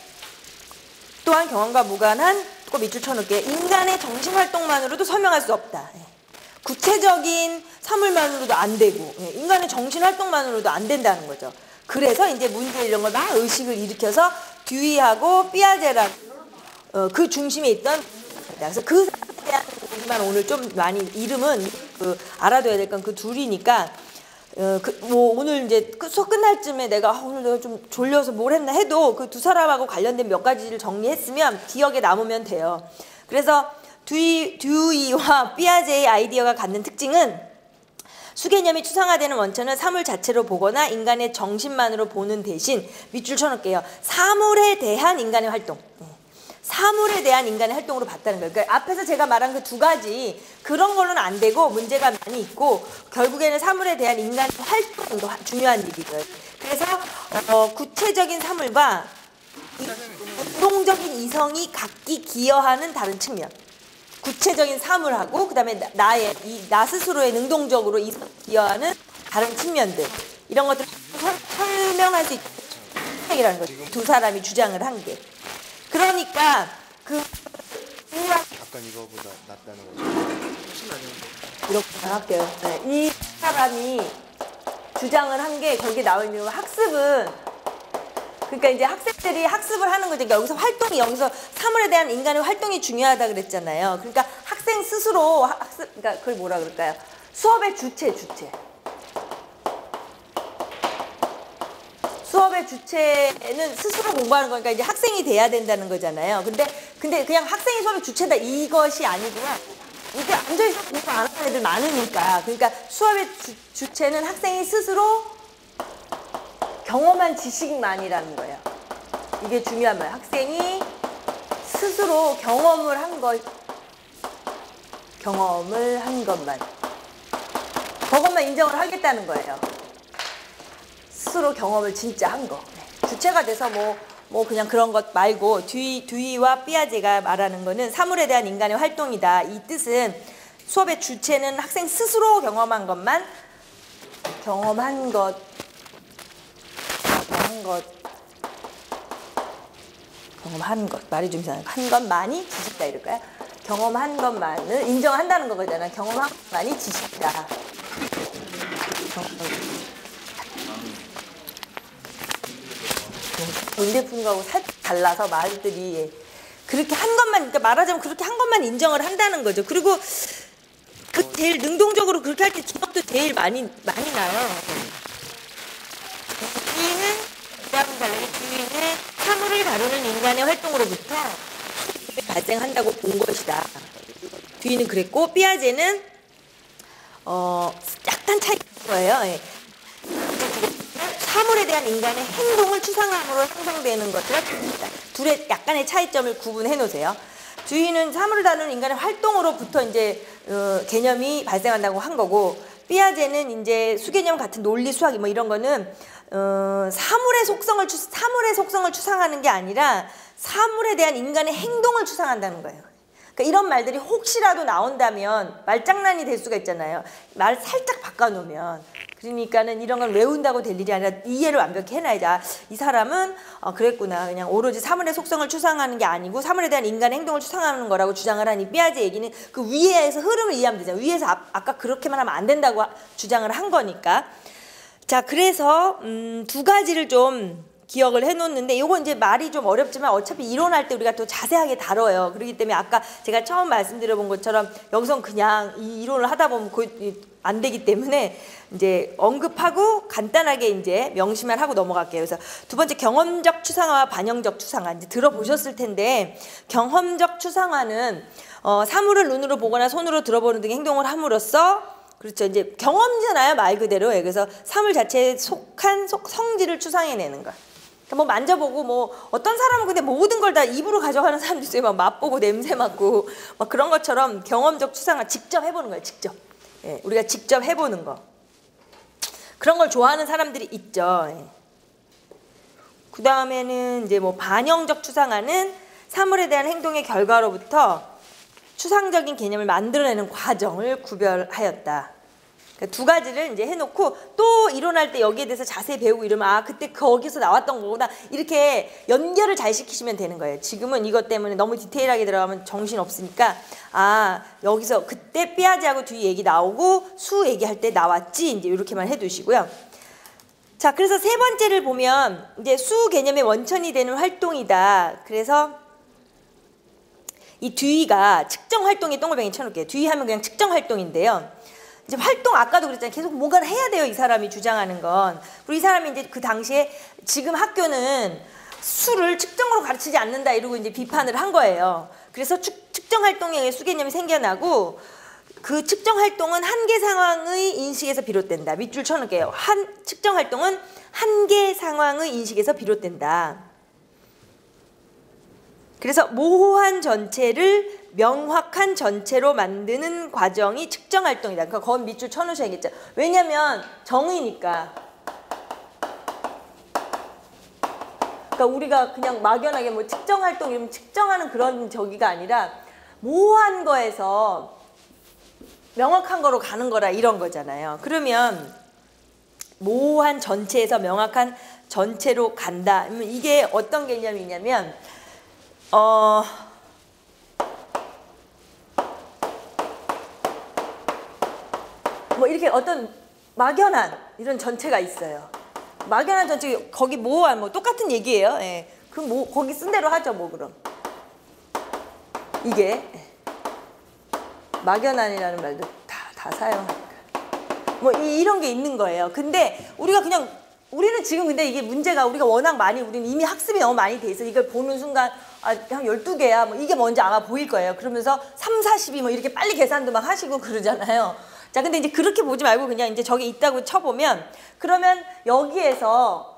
S1: 또한 경험과 무관한 꼭 밑줄 쳐놓을게요. 인간의 정신활동만으로도 설명할 수 없다. 구체적인 사물만으로도 안 되고, 인간의 정신활동만으로도 안 된다는 거죠. 그래서 이제 문제 이런 걸 막 의식을 일으켜서 듀이하고 삐아제라 그 중심에 있던, 그래서 그 사람에 대한 얘기만 오늘 좀 많이, 이름은 알아둬야 될 건 그 둘이니까 뭐 오늘 이제 수업 끝날 쯤에 오늘 내가 좀 졸려서 뭘 했나 해도 그 두 사람하고 관련된 몇 가지를 정리했으면 기억에 남으면 돼요. 그래서 듀이와 삐아제의 아이디어가 갖는 특징은 수개념이 추상화되는 원천은 사물 자체로 보거나 인간의 정신만으로 보는 대신, 밑줄 쳐놓을게요. 사물에 대한 인간의 활동. 사물에 대한 인간의 활동으로 봤다는 거예요. 그러니까 앞에서 제가 말한 그 두 가지, 그런 걸로는 안 되고 문제가 많이 있고 결국에는 사물에 대한 인간의 활동도 중요한 일이고요. 그래서 구체적인 사물과 운동적인 이성이 각기 기여하는 다른 측면, 구체적인 사물하고 그 다음에 나 스스로의 능동적으로 기여하는 다른 측면들, 이런 것들을 설명할 수 있다는 거죠. 두 사람이 주장을 한 게. 그러니까
S2: 약간 이거보다 낫다는 거죠.
S1: 이렇게 할게요. 네. 이 사람이 주장을 한 게 저기 나와 있는 학습은, 그러니까 이제 학생들이 학습을 하는 거죠. 그러니까 여기서 활동이, 여기서 사물에 대한 인간의 활동이 중요하다 그랬잖아요. 그러니까 학생 스스로 학습, 그러니까 그걸 뭐라 그럴까요? 수업의 주체. 수업의 주체는 스스로 공부하는 거니까 이제 학생이 돼야 된다는 거잖아요. 근데 그냥 학생이 수업의 주체다 이것이 아니구나. 이렇게 앉아있어 공부 안 하는 애들 많으니까. 그러니까 수업의 주체는 학생이 스스로 경험한 지식만이라는 거예요. 이게 중요한 말이에요. 학생이 스스로 경험을 한 것만. 그것만 인정을 하겠다는 거예요. 스스로 경험을 진짜 한 거. 주체가 돼서 뭐 그냥 그런 것 말고, 듀이와 삐아제가 말하는 거는 사물에 대한 인간의 활동이다. 이 뜻은 수업의 주체는 학생 스스로 경험한 말이 좀 이상해요. 한 것만이 지식이다 이럴까요? 경험한 것만을 인정한다는 거잖아. 경험한 것만이 지식이다. 문대푼 거하고 살짝 달라서 말들이 그렇게 한 것만, 그러니까 말하자면 그렇게 한 것만 인정을 한다는 거죠. 그리고 그 제일 능동적으로 그렇게 할 때 기억도 제일 많이 나요. 주의는 사물을 다루는 인간의 활동으로부터 발생한다고 본 것이다. 뒤는 그랬고, 삐아제는 약간 차이인 거예요. 예. 사물에 대한 인간의 행동을 추상함으로 형성되는 것들을 뜻합니다. 둘의 약간의 차이점을 구분해 놓으세요. 주의는 사물을 다루는 인간의 활동으로부터 이제 개념이 발생한다고 한 거고, 삐아제는 이제 수개념 같은 논리, 수학 뭐 이런 거는 사물의 속성을 추상하는 게 아니라 사물에 대한 인간의 행동을 추상한다는 거예요. 그러니까 이런 말들이 혹시라도 나온다면 말장난이 될 수가 있잖아요. 말 살짝 바꿔놓으면. 그러니까는 이런 걸 외운다고 될 일이 아니라 이해를 완벽히 해놔야지. 아, 이 사람은 그랬구나. 그냥 오로지 사물의 속성을 추상하는 게 아니고 사물에 대한 인간의 행동을 추상하는 거라고 주장을 하니 삐아제 얘기는 그 위에서 흐름을 이해하면 되잖아요. 위에서 아까 그렇게만 하면 안 된다고 주장을 한 거니까. 자, 그래서 두 가지를 좀 기억을 해놓는데 이거 이제 말이 좀 어렵지만 어차피 이론할 때 우리가 또 자세하게 다뤄요. 그렇기 때문에 아까 제가 처음 말씀드려본 것처럼 여기선 그냥 이 이론을 하다 보면 안 되기 때문에 이제 언급하고 간단하게 이제 명시만 하고 넘어갈게요. 그래서 두 번째 경험적 추상화와 반영적 추상화 이제 들어보셨을 텐데 경험적 추상화는 사물을 눈으로 보거나 손으로 들어보는 등의 행동을 함으로써 그렇죠. 이제 경험이잖아요. 말 그대로. 그래서 사물 자체에 속한 성질을 추상해내는 거. 그러니까 뭐 만져보고 뭐 어떤 사람은 근데 모든 걸 다 입으로 가져가는 사람도 있어요. 막 맛보고 냄새 맡고 막 그런 것처럼 경험적 추상화 직접 해보는 거예요. 직접. 예, 우리가 직접 해보는 거. 그런 걸 좋아하는 사람들이 있죠. 예. 그 다음에는 이제 뭐 반영적 추상화는 사물에 대한 행동의 결과로부터 추상적인 개념을 만들어내는 과정을 구별하였다. 그러니까 두 가지를 이제 해놓고 또 이론할 때 여기에 대해서 자세히 배우고 이러면 아 그때 거기서 나왔던 거구나 이렇게 연결을 잘 시키시면 되는 거예요. 지금은 이것 때문에 너무 디테일하게 들어가면 정신 없으니까 아 여기서 그때 삐아제하고 뒤 얘기 나오고 수 얘기할 때 나왔지 이제 이렇게만 해두시고요. 자 그래서 세 번째를 보면 이제 수 개념의 원천이 되는 활동이다. 그래서 이 뒤가 측정 활동에 동글뱅이 쳐놓을게요. 뒤 하면 그냥 측정 활동인데요. 이제 활동 아까도 그랬잖아요. 계속 뭔가를 해야 돼요. 이 사람이 주장하는 건. 그리고 이 사람이 이제 그 당시에 지금 학교는 수를 측정으로 가르치지 않는다 이러고 이제 비판을 한 거예요. 그래서 측정 활동에 의해 수 개념이 생겨나고 그 측정 활동은 한계 상황의 인식에서 비롯된다. 밑줄 쳐놓을게요. 측정 활동은 한계 상황의 인식에서 비롯된다. 그래서 모호한 전체를 명확한 전체로 만드는 과정이 측정 활동이다. 그러니까 그건 밑줄 쳐놓으셔야겠죠. 왜냐면 정의니까. 그러니까 우리가 그냥 막연하게 뭐 측정 활동 이러면 측정하는 그런 저기가 아니라 모호한 거에서 명확한 거로 가는 거라 이런 거잖아요. 그러면 모호한 전체에서 명확한 전체로 간다. 이게 어떤 개념이냐면 뭐 이렇게 어떤 막연한 이런 전체가 있어요. 막연한 전체 거기 모호한 뭐 똑같은 얘기예요. 예. 그럼 뭐 거기 쓴 대로 하죠. 뭐 그럼 이게 막연한이라는 말도 다 사용하니까 뭐 이런 게 있는 거예요. 근데 우리는 지금 근데 이게 문제가 우리가 워낙 많이 우리는 이미 학습이 너무 많이 돼 있어. 이걸 보는 순간 한 12개야. 뭐 이게 뭔지 아마 보일 거예요. 그러면서 3, 40이 뭐 이렇게 빨리 계산도 막 하시고 그러잖아요. 자, 근데 이제 그렇게 보지 말고 그냥 이제 저기 있다고 쳐보면 그러면 여기에서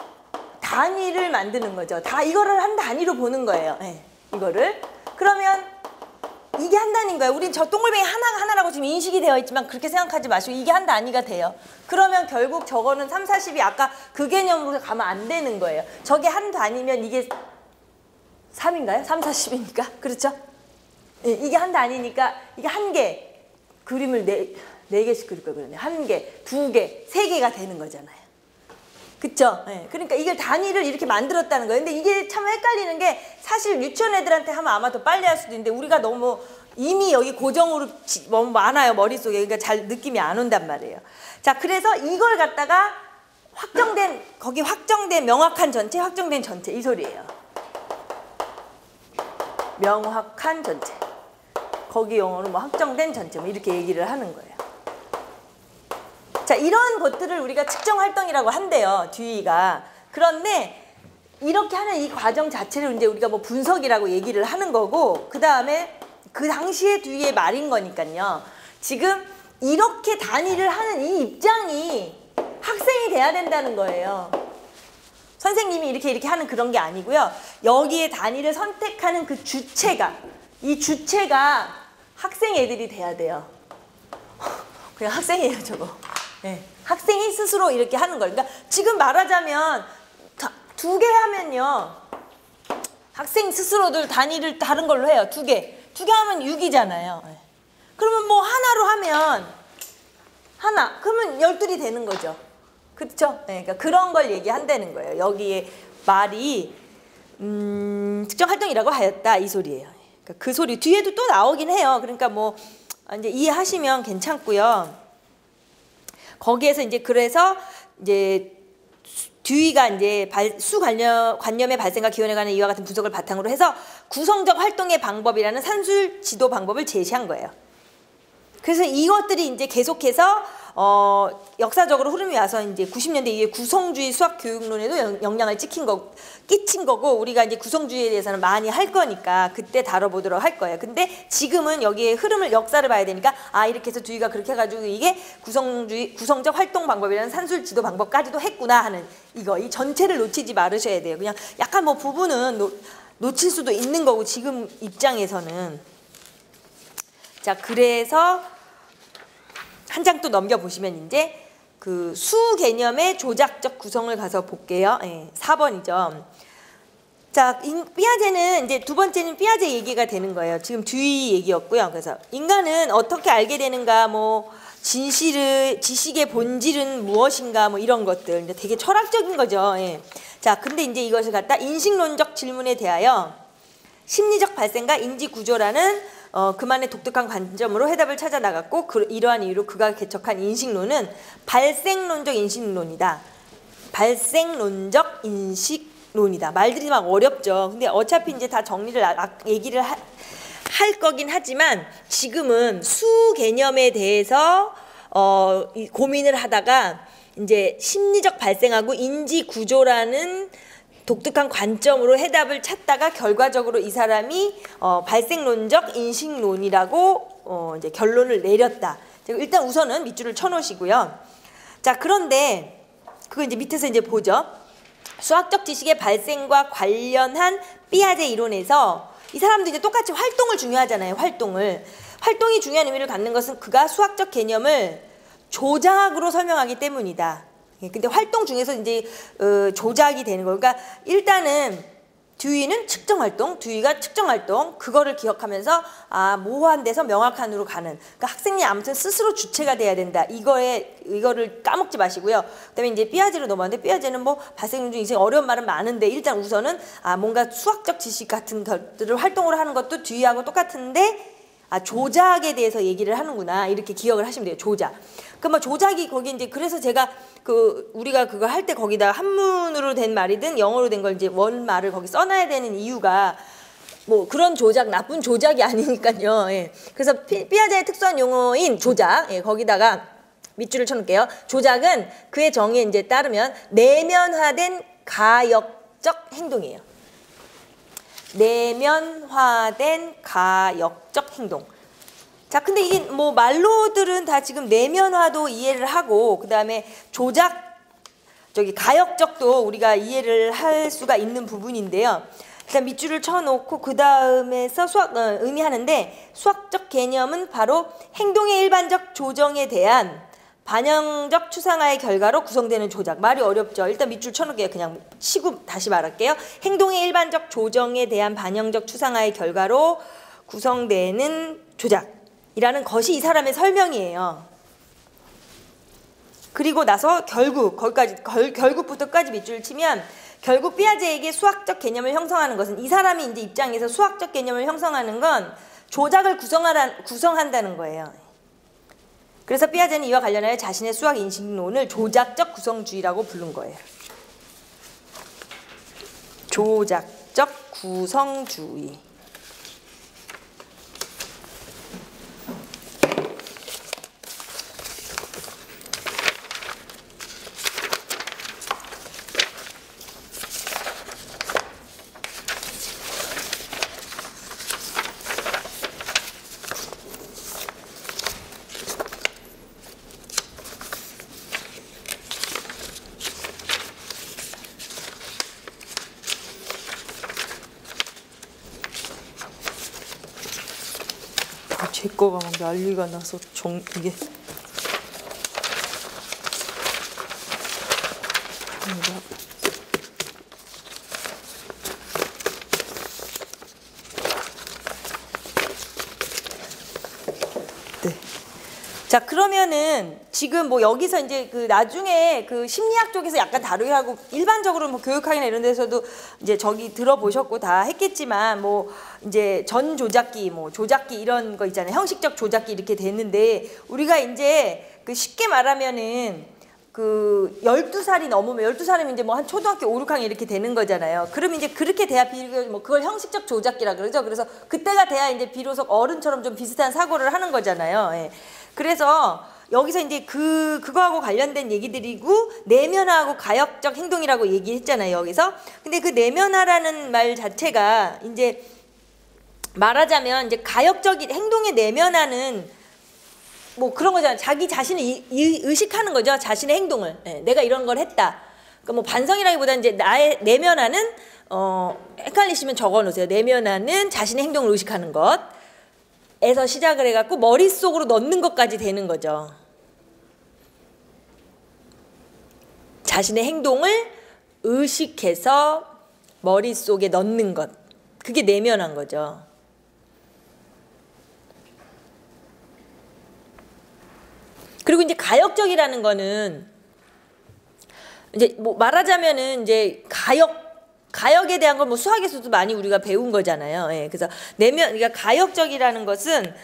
S1: 단위를 만드는 거죠. 다 이거를 한 단위로 보는 거예요. 네, 이거를. 그러면 이게 한 단위인 거예요. 우린 저 동글뱅이 하나라고 지금 인식이 되어 있지만 그렇게 생각하지 마시고 이게 한 단위가 돼요. 그러면 결국 저거는 3, 40이 아까 그 개념으로 가면 안 되는 거예요. 저게 한 단위면 이게 3인가요? 3, 40이니까. 그렇죠? 네, 이게 한 단위니까 이게 한 개 그림을 네 개씩 그릴 걸 그러네. 한 개, 두 개, 세 개가 되는 거잖아요. 그쵸? 네. 그러니까 이걸 단위를 이렇게 만들었다는 거예요. 근데 이게 참 헷갈리는 게 사실 유치원 애들한테 하면 아마 더 빨리 할 수도 있는데 우리가 너무 이미 여기 고정으로 너무 많아요. 머릿속에. 그러니까 잘 느낌이 안 온단 말이에요. 자, 그래서 이걸 갖다가 거기 확정된 명확한 전체, 확정된 전체 이 소리예요. 명확한 전체. 거기 영어로 뭐 확정된 전체 뭐 이렇게 얘기를 하는 거예요. 자, 이런 것들을 우리가 측정 활동이라고 한대요. 듀이가. 그런데 이렇게 하는 이 과정 자체를 이제 우리가 뭐 분석이라고 얘기를 하는 거고 그다음에 그 당시에 듀이의 말인 거니까요. 지금 이렇게 단위를 하는 이 입장이 학생이 돼야 된다는 거예요. 선생님이 이렇게 하는 그런 게 아니고요. 여기에 단위를 선택하는 그 주체가 이 주체가 학생 애들이 돼야 돼요. 그냥 학생이에요, 저거. 예, 학생이 스스로 이렇게 하는 거예요. 그러니까 지금 말하자면 2개 하면요. 학생 스스로들 단위를 다른 걸로 해요. 2개. 2개 하면 6이잖아요. 예. 그러면 뭐 하나로 하면 하나. 그러면 12이 되는 거죠. 그렇죠? 네, 그러니까 그런 걸 얘기한다는 거예요. 여기에 말이 특정 활동이라고 하였다 이 소리예요. 그러니까 그 소리 뒤에도 또 나오긴 해요. 그러니까 뭐 이제 이해하시면 괜찮고요. 거기에서 이제 그래서 이제 뒤가 이제 관념의 발생과 기원에 관한 이와 같은 분석을 바탕으로 해서 구성적 활동의 방법이라는 산술 지도 방법을 제시한 거예요. 그래서 이것들이 이제 계속해서 역사적으로 흐름이 와서 이제 90년대 이후에 구성주의 수학 교육론에도 영향을 끼친 거고 우리가 이제 구성주의에 대해서는 많이 할 거니까 그때 다뤄보도록 할 거예요. 근데 지금은 여기에 흐름을 역사를 봐야 되니까 이렇게 해서 두이가 그렇게 해가지고 이게 구성적 활동 방법이라는 산술 지도 방법까지도 했구나 하는 이 전체를 놓치지 말으셔야 돼요. 그냥 약간 뭐 부분은 놓칠 수도 있는 거고 지금 입장에서는. 자, 그래서 한 장 또 넘겨보시면 이제 그 수 개념의 조작적 구성을 가서 볼게요. 4번이죠. 자, 삐아제는 이제 두 번째는 삐아제 얘기가 되는 거예요. 지금 듀이 얘기였고요. 그래서 인간은 어떻게 알게 되는가, 뭐 지식의 본질은 무엇인가, 뭐 이런 것들. 이제 되게 철학적인 거죠. 자, 근데 이제 이것을 갖다 인식론적 질문에 대하여 심리적 발생과 인지 구조라는 그만의 독특한 관점으로 해답을 찾아 나갔고 이러한 이유로 그가 개척한 인식론은 발생론적 인식론이다. 발생론적 인식론이다. 말들이 막 어렵죠. 근데 어차피 이제 다 정리를 얘기를 할 거긴 하지만 지금은 수 개념에 대해서 고민을 하다가 이제 심리적 발생하고 인지 구조라는 독특한 관점으로 해답을 찾다가 결과적으로 이 사람이 발생론적 인식론이라고 이제 결론을 내렸다. 일단 우선은 밑줄을 쳐놓으시고요. 자, 그런데 그거 이제 밑에서 이제 보죠. 수학적 지식의 발생과 관련한 삐아제 이론에서 이 사람도 이제 똑같이 활동을 중요하잖아요. 활동이 중요한 의미를 갖는 것은 그가 수학적 개념을 조작으로 설명하기 때문이다. 근데 활동 중에서 이제 조작이 되는 거예요. 그러니까 일단은 듀이는 측정 활동, 듀이가 측정 활동 그거를 기억하면서 모호한 데서 명확한으로 가는. 그러니까 학생이 아무튼 스스로 주체가 돼야 된다. 이거를 까먹지 마시고요. 그다음에 이제 삐아제로 넘어왔는데 삐아제는 뭐 발생론 중 이제 어려운 말은 많은데 일단 우선은 뭔가 수학적 지식 같은 것들을 활동으로 하는 것도 듀이하고 똑같은데 조작에 대해서 얘기를 하는구나 이렇게 기억을 하시면 돼요. 조작. 그러면 조작이 거기 이제 그래서 제가 우리가 그거 할 때 거기다 한문으로 된 말이든 영어로 된 걸 이제 원말을 거기 써놔야 되는 이유가 뭐 그런 조작 나쁜 조작이 아니니까요. 그래서 삐아제의 특수한 용어인 조작 거기다가 밑줄을 쳐놓을게요. 조작은 그의 정의에 이제 따르면 내면화된 가역적 행동이에요. 내면화된 가역적 행동. 자, 근데 이게 뭐 말로들은 다 지금 내면화도 이해를 하고 그다음에 가역적도 우리가 이해를 할 수가 있는 부분인데요. 일단 밑줄을 쳐놓고 그 다음에서 의미하는데 수학적 개념은 바로 행동의 일반적 조정에 대한 반영적 추상화의 결과로 구성되는 조작. 말이 어렵죠. 일단 밑줄 쳐놓을게요. 그냥 치고 다시 말할게요. 행동의 일반적 조정에 대한 반영적 추상화의 결과로 구성되는 조작이라는 것이 이 사람의 설명이에요. 그리고 나서 결국부터까지 밑줄을 치면 결국 삐아제에게 수학적 개념을 형성하는 것은 이 사람이 이제 입장에서 수학적 개념을 형성하는 건 조작을 구성한다는 거예요. 그래서 삐아제는 이와 관련하여 자신의 수학 인식론을 조작적 구성주의라고 부른 거예요. 조작적 구성주의. 제 거가 막 난리가 나서 이게 네. 자, 그러면은 지금 뭐 여기서 이제 그 나중에 그 심리학 쪽에서 약간 다루게 하고 일반적으로 뭐 교육학이나 이런 데서도 이제 저기 들어보셨고 다 했겠지만 뭐 이제 전 조작기 뭐 조작기 이런 거 있잖아요. 형식적 조작기 이렇게 됐는데 우리가 이제 그 쉽게 말하면은 그 12살이 넘으면 12살이면 이제 뭐 한 초등학교 5, 6학년 이렇게 되는 거잖아요. 그럼 이제 그렇게 돼야 뭐 그걸 형식적 조작기라 그러죠. 그래서 그때가 돼야 이제 비로소 어른처럼 좀 비슷한 사고를 하는 거잖아요. 예. 그래서 여기서 이제 그거하고 관련된 얘기들이고 내면화하고 가역적 행동이라고 얘기했잖아요. 여기서. 근데 그 내면화라는 말 자체가 이제 말하자면 이제 가역적인 행동의 내면화는 뭐 그런 거잖아요. 자기 자신을 의식하는 거죠. 자신의 행동을. 네, 내가 이런 걸 했다. 그러니까 뭐 반성이라기보다는 이제 나의 내면화는 헷갈리시면 적어 놓으세요. 내면화는 자신의 행동을 의식하는 것에서 시작을 해갖고 머릿속으로 넣는 것까지 되는 거죠. 자신의 행동을 의식해서 머릿속에 넣는 것. 그게 내면화인 거죠. 그리고 이제 가역적이라는 거는 이제 뭐 말하자면은 이제 가역에 대한 건 뭐 수학에서도 많이 우리가 배운 거잖아요. 예, 그래서 그러니까 가역적이라는 것은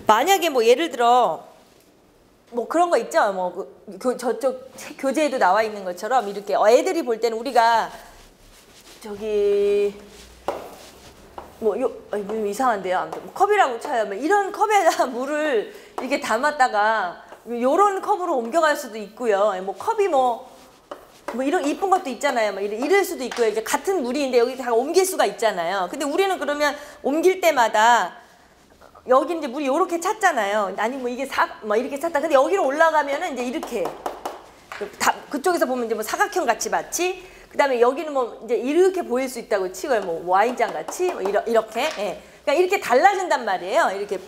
S1: 만약에 뭐 예를 들어 뭐 그런 거 있죠. 뭐 저쪽 교재에도 나와 있는 것처럼 이렇게 애들이 볼 때는 우리가 저기 뭐 이상한데요. 아무튼 뭐 컵이라고 쳐요. 뭐 이런 컵에다 물을 이렇게 담았다가 요런 컵으로 옮겨갈 수도 있고요. 뭐 컵이 뭐 이런 이쁜 것도 있잖아요. 뭐 이럴 수도 있고요. 이제 같은 물인데 여기 다 옮길 수가 있잖아요. 근데 우리는 그러면 옮길 때마다 여기 이제 물이 요렇게 찼잖아요. 아니 뭐 이게 뭐 이렇게 찼다. 근데 여기로 올라가면은 이제 이렇게 그쪽에서 보면 이제 뭐 사각형 같이 마치. 그다음에 여기는 뭐 이제 이렇게 보일 수 있다고 치고요. 뭐 와인잔 같이 뭐 이렇게. 예. 그러니까 이렇게 달라진단 말이에요. 이렇게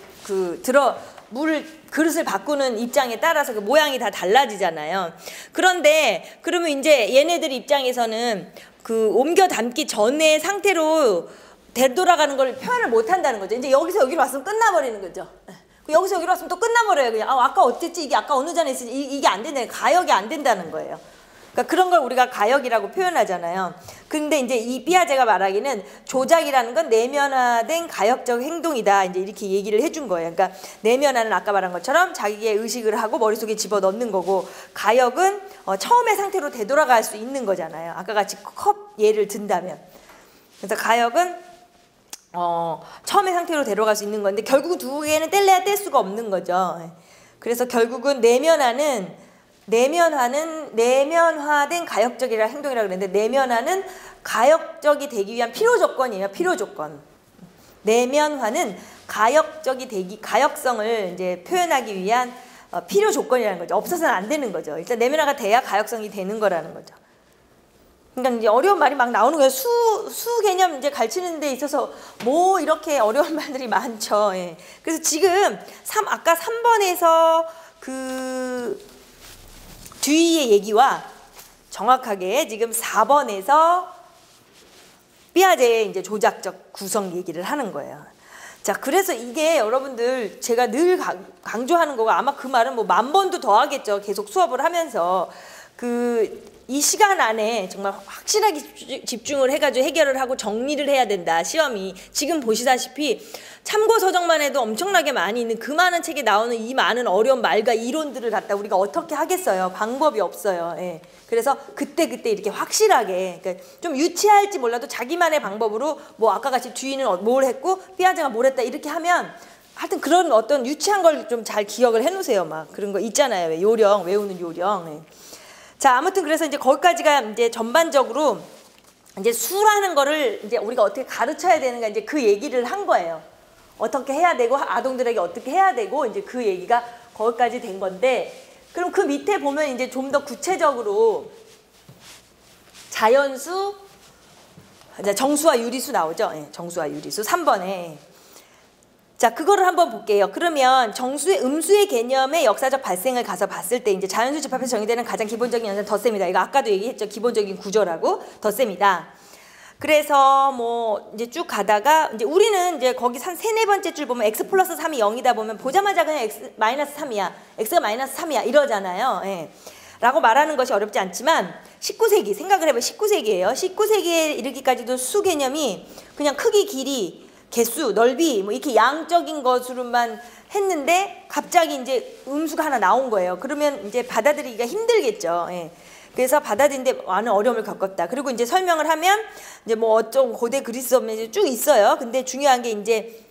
S1: 그릇을 바꾸는 입장에 따라서 그 모양이 다 달라지잖아요. 그런데 그러면 이제 얘네들 입장에서는 그 옮겨 담기 전의 상태로 되돌아가는 걸 표현을 못 한다는 거죠. 이제 여기서 여기로 왔으면 끝나버리는 거죠. 여기서 여기로 왔으면 또 끝나버려요. 그냥 아까 어땠지? 이게 아까 어느 전에 했지? 이게 안 된다는 가역이 안 된다는 거예요. 그러니까 그런 걸 우리가 가역이라고 표현하잖아요. 근데 이제 이 피아제가 말하기는 조작이라는 건 내면화된 가역적 행동이다. 이제 이렇게 얘기를 해준 거예요. 그러니까 내면화는 아까 말한 것처럼 자기의 의식을 하고 머릿속에 집어넣는 거고 가역은 처음의 상태로 되돌아갈 수 있는 거잖아요. 아까 같이 컵 예를 든다면. 그래서 가역은 처음의 상태로 데려갈 수 있는 건데 결국은 두 개는 뗄래야 뗄 수가 없는 거죠. 그래서 결국은 내면화된 가역적이라는 행동이라고 그랬는데 내면화는 가역적이 되기 위한 필요 조건이에요. 필요 조건. 내면화는 가역성을 이제 표현하기 위한 필요 조건이라는 거죠. 없어서는 안 되는 거죠. 일단 내면화가 돼야 가역성이 되는 거라는 거죠. 그러니까 이제 어려운 말이 막 나오는 거예요. 수 개념 이제 가르치는 데 있어서 뭐 이렇게 어려운 말들이 많죠. 예. 그래서 지금 아까 3번에서 그 뒤의 얘기와 정확하게 지금 4번에서 피아제의 이제 조작적 구성 얘기를 하는 거예요. 자, 그래서 이게 여러분들 제가 늘 강조하는 거고 아마 그 말은 뭐 10,000번도 더 하겠죠. 계속 수업을 하면서 이 시간 안에 정말 확실하게 집중을 해가지고 해결을 하고 정리를 해야 된다. 시험이 지금 보시다시피 참고서적만 해도 엄청나게 많이 있는 그 많은 책에 나오는 이 많은 어려운 말과 이론들을 갖다 우리가 어떻게 하겠어요. 방법이 없어요. 예. 그래서 그때 이렇게 확실하게 그러니까 좀 유치할지 몰라도 자기만의 방법으로 뭐 아까 같이 뒤는 뭘 했고 피아제가 뭘 했다 이렇게 하면 하여튼 그런 어떤 유치한 걸 좀 잘 기억을 해놓으세요. 막 그런 거 있잖아요. 왜 요령 외우는 요령. 예. 자, 아무튼 그래서 이제 거기까지가 이제 전반적으로 이제 수라는 거를 이제 우리가 어떻게 가르쳐야 되는가 이제 그 얘기를 한 거예요. 어떻게 해야 되고 아동들에게 어떻게 해야 되고 이제 그 얘기가 거기까지 된 건데 그럼 그 밑에 보면 이제 좀 더 구체적으로 자연수, 정수와 유리수 나오죠. 예, 정수와 유리수 3번에 자, 그거를 한번 볼게요. 그러면 정수의 음수의 개념의 역사적 발생을 가서 봤을 때 이제 자연수 집합에서 정의되는 가장 기본적인 연산은 덧셈이다. 이거 아까도 얘기했죠. 기본적인 구조라고 덧셈이다. 그래서 뭐 이제 쭉 가다가 이제 우리는 이제 거기 한 3, 4번째 줄 보면 x 플러스 3이 0이다 보면 보자마자 그냥 x 마이너스 3이야. x가 마이너스 3이야. 이러잖아요. 예. 라고 말하는 것이 어렵지 않지만 19세기 생각을 해봐요. 19세기예요. 19세기에 이르기까지도 수 개념이 그냥 크기, 길이, 개수, 넓이 뭐 이렇게 양적인 것으로만 했는데 갑자기 이제 음수가 하나 나온 거예요. 그러면 이제 받아들이기가 힘들겠죠. 예. 그래서 받아들이는데 많은 어려움을 겪었다. 그리고 이제 설명을 하면 이제 뭐 어쩌고 고대 그리스 문명이 쭉 있어요. 근데 중요한 게 이제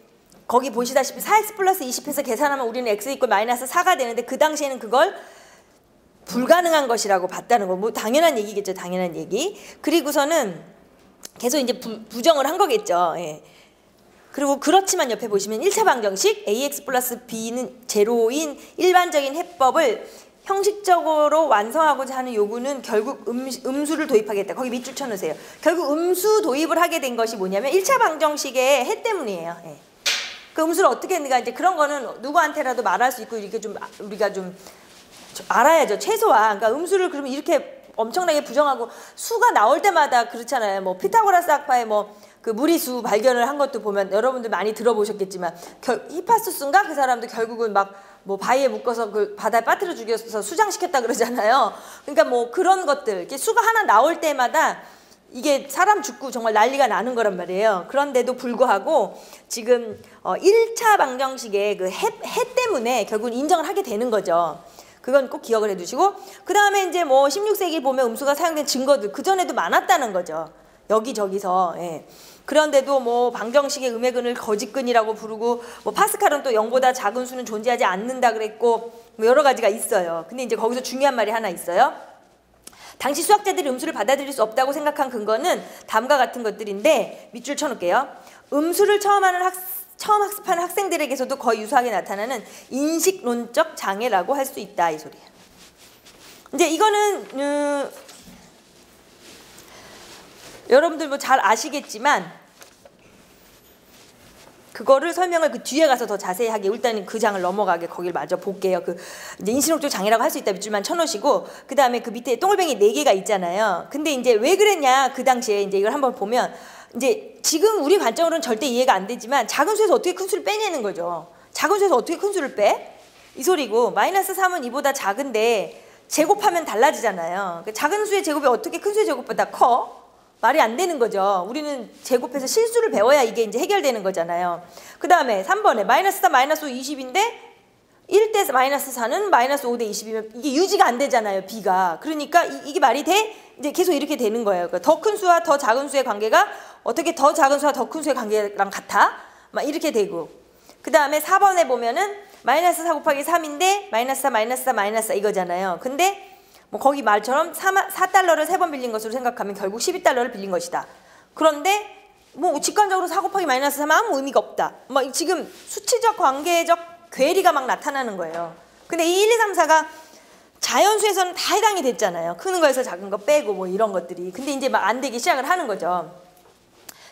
S1: 거기 보시다시피 4x 플러스 20해서 계산하면 우리는 x 이꼴 마이너스 4가 되는데 그 당시에는 그걸 불가능한 것이라고 봤다는 거. 뭐 당연한 얘기겠죠. 당연한 얘기. 그리고서는 계속 이제 부정을 한 거겠죠. 예. 그리고 그렇지만 옆에 보시면 1차 방정식 ax 플러스 b는 제로인 일반적인 해법을 형식적으로 완성하고자 하는 요구는 결국 음수를 도입하겠다. 거기 밑줄 쳐놓으세요. 결국 음수 도입을 하게 된 것이 뭐냐면 1차 방정식의 해 때문이에요. 예. 그 음수를 어떻게 했는가 이제 그런 거는 누구한테라도 말할 수 있고 이렇게 좀 우리가 좀 알아야죠. 최소한. 그러니까 음수를 그러면 이렇게 엄청나게 부정하고 수가 나올 때마다 그렇잖아요. 뭐 피타고라스 학파의 뭐 그 무리수 발견을 한 것도 보면 여러분들 많이 들어보셨겠지만 히파수스인가 그 사람도 결국은 막 뭐 바위에 묶어서 그 바다에 빠뜨려 죽여서 수장시켰다 그러잖아요. 그러니까 뭐 그런 것들 이렇게 수가 하나 나올 때마다 이게 사람 죽고 정말 난리가 나는 거란 말이에요. 그런데도 불구하고 지금 1차 방정식의 그 해 때문에 결국은 인정을 하게 되는 거죠. 그건 꼭 기억을 해두시고 그 다음에 이제 뭐 16세기 보면 음수가 사용된 증거들 그전에도 많았다는 거죠. 여기저기서. 예. 그런데도 뭐 방정식의 음해근을 거짓근이라고 부르고 뭐 파스칼은 또 0보다 작은 수는 존재하지 않는다 그랬고 뭐 여러 가지가 있어요. 근데 이제 거기서 중요한 말이 하나 있어요. 당시 수학자들이 음수를 받아들일 수 없다고 생각한 근거는 다음과 같은 것들인데 밑줄 쳐놓을게요. 음수를 처음 학습하는 학생들에게서도 거의 유사하게 나타나는 인식론적 장애라고 할 수 있다 이 소리예요. 이제 이거는 여러분들 뭐 잘 아시겠지만 그거를 설명을 그 뒤에 가서 더 자세히 하게 일단은 그 장을 넘어가게 거기를 마저 볼게요. 그 이제 인식론적 장애라고 할 수 있다 밑줄만 쳐놓으시고 그 다음에 그 밑에 동글뱅이 4개가 있잖아요. 근데 이제 왜 그랬냐 그 당시에 이제 이걸 한번 보면 이제 지금 우리 관점으로는 절대 이해가 안 되지만 작은 수에서 어떻게 큰 수를 빼내는 거죠. 작은 수에서 어떻게 큰 수를 빼? 이 소리고 마이너스 3은 이보다 작은데 제곱하면 달라지잖아요. 작은 수의 제곱이 어떻게 큰 수의 제곱보다 커? 말이 안 되는 거죠. 우리는 제곱해서 실수를 배워야 이게 이제 해결되는 거잖아요. 그 다음에 3번에 마이너스 4 마이너스 5 20인데 1대 마이너스 4는 마이너스 5대 20이면 이게 유지가 안 되잖아요. b가. 그러니까 이게 말이 돼? 이제 계속 이렇게 되는 거예요. 그러니까 더 큰 수와 더 작은 수의 관계가 어떻게 더 작은 수와 더 큰 수의 관계랑 같아? 막 이렇게 되고 그 다음에 4번에 보면은 마이너스 4 곱하기 3인데 마이너스 4 마이너스 4 마이너스 4 이거잖아요. 근데 뭐 거기 말처럼 4달러를 3번 빌린 것으로 생각하면 결국 12달러를 빌린 것이다. 그런데 뭐 직관적으로 4 곱하기 마이너스 3은 아무 의미가 없다. 뭐 지금 수치적 관계적 괴리가 막 나타나는 거예요. 근데 이 1, 2, 3, 4가 자연수에서는 다 해당이 됐잖아요. 큰 거에서 작은 거 빼고 뭐 이런 것들이. 근데 이제 막 안 되기 시작을 하는 거죠.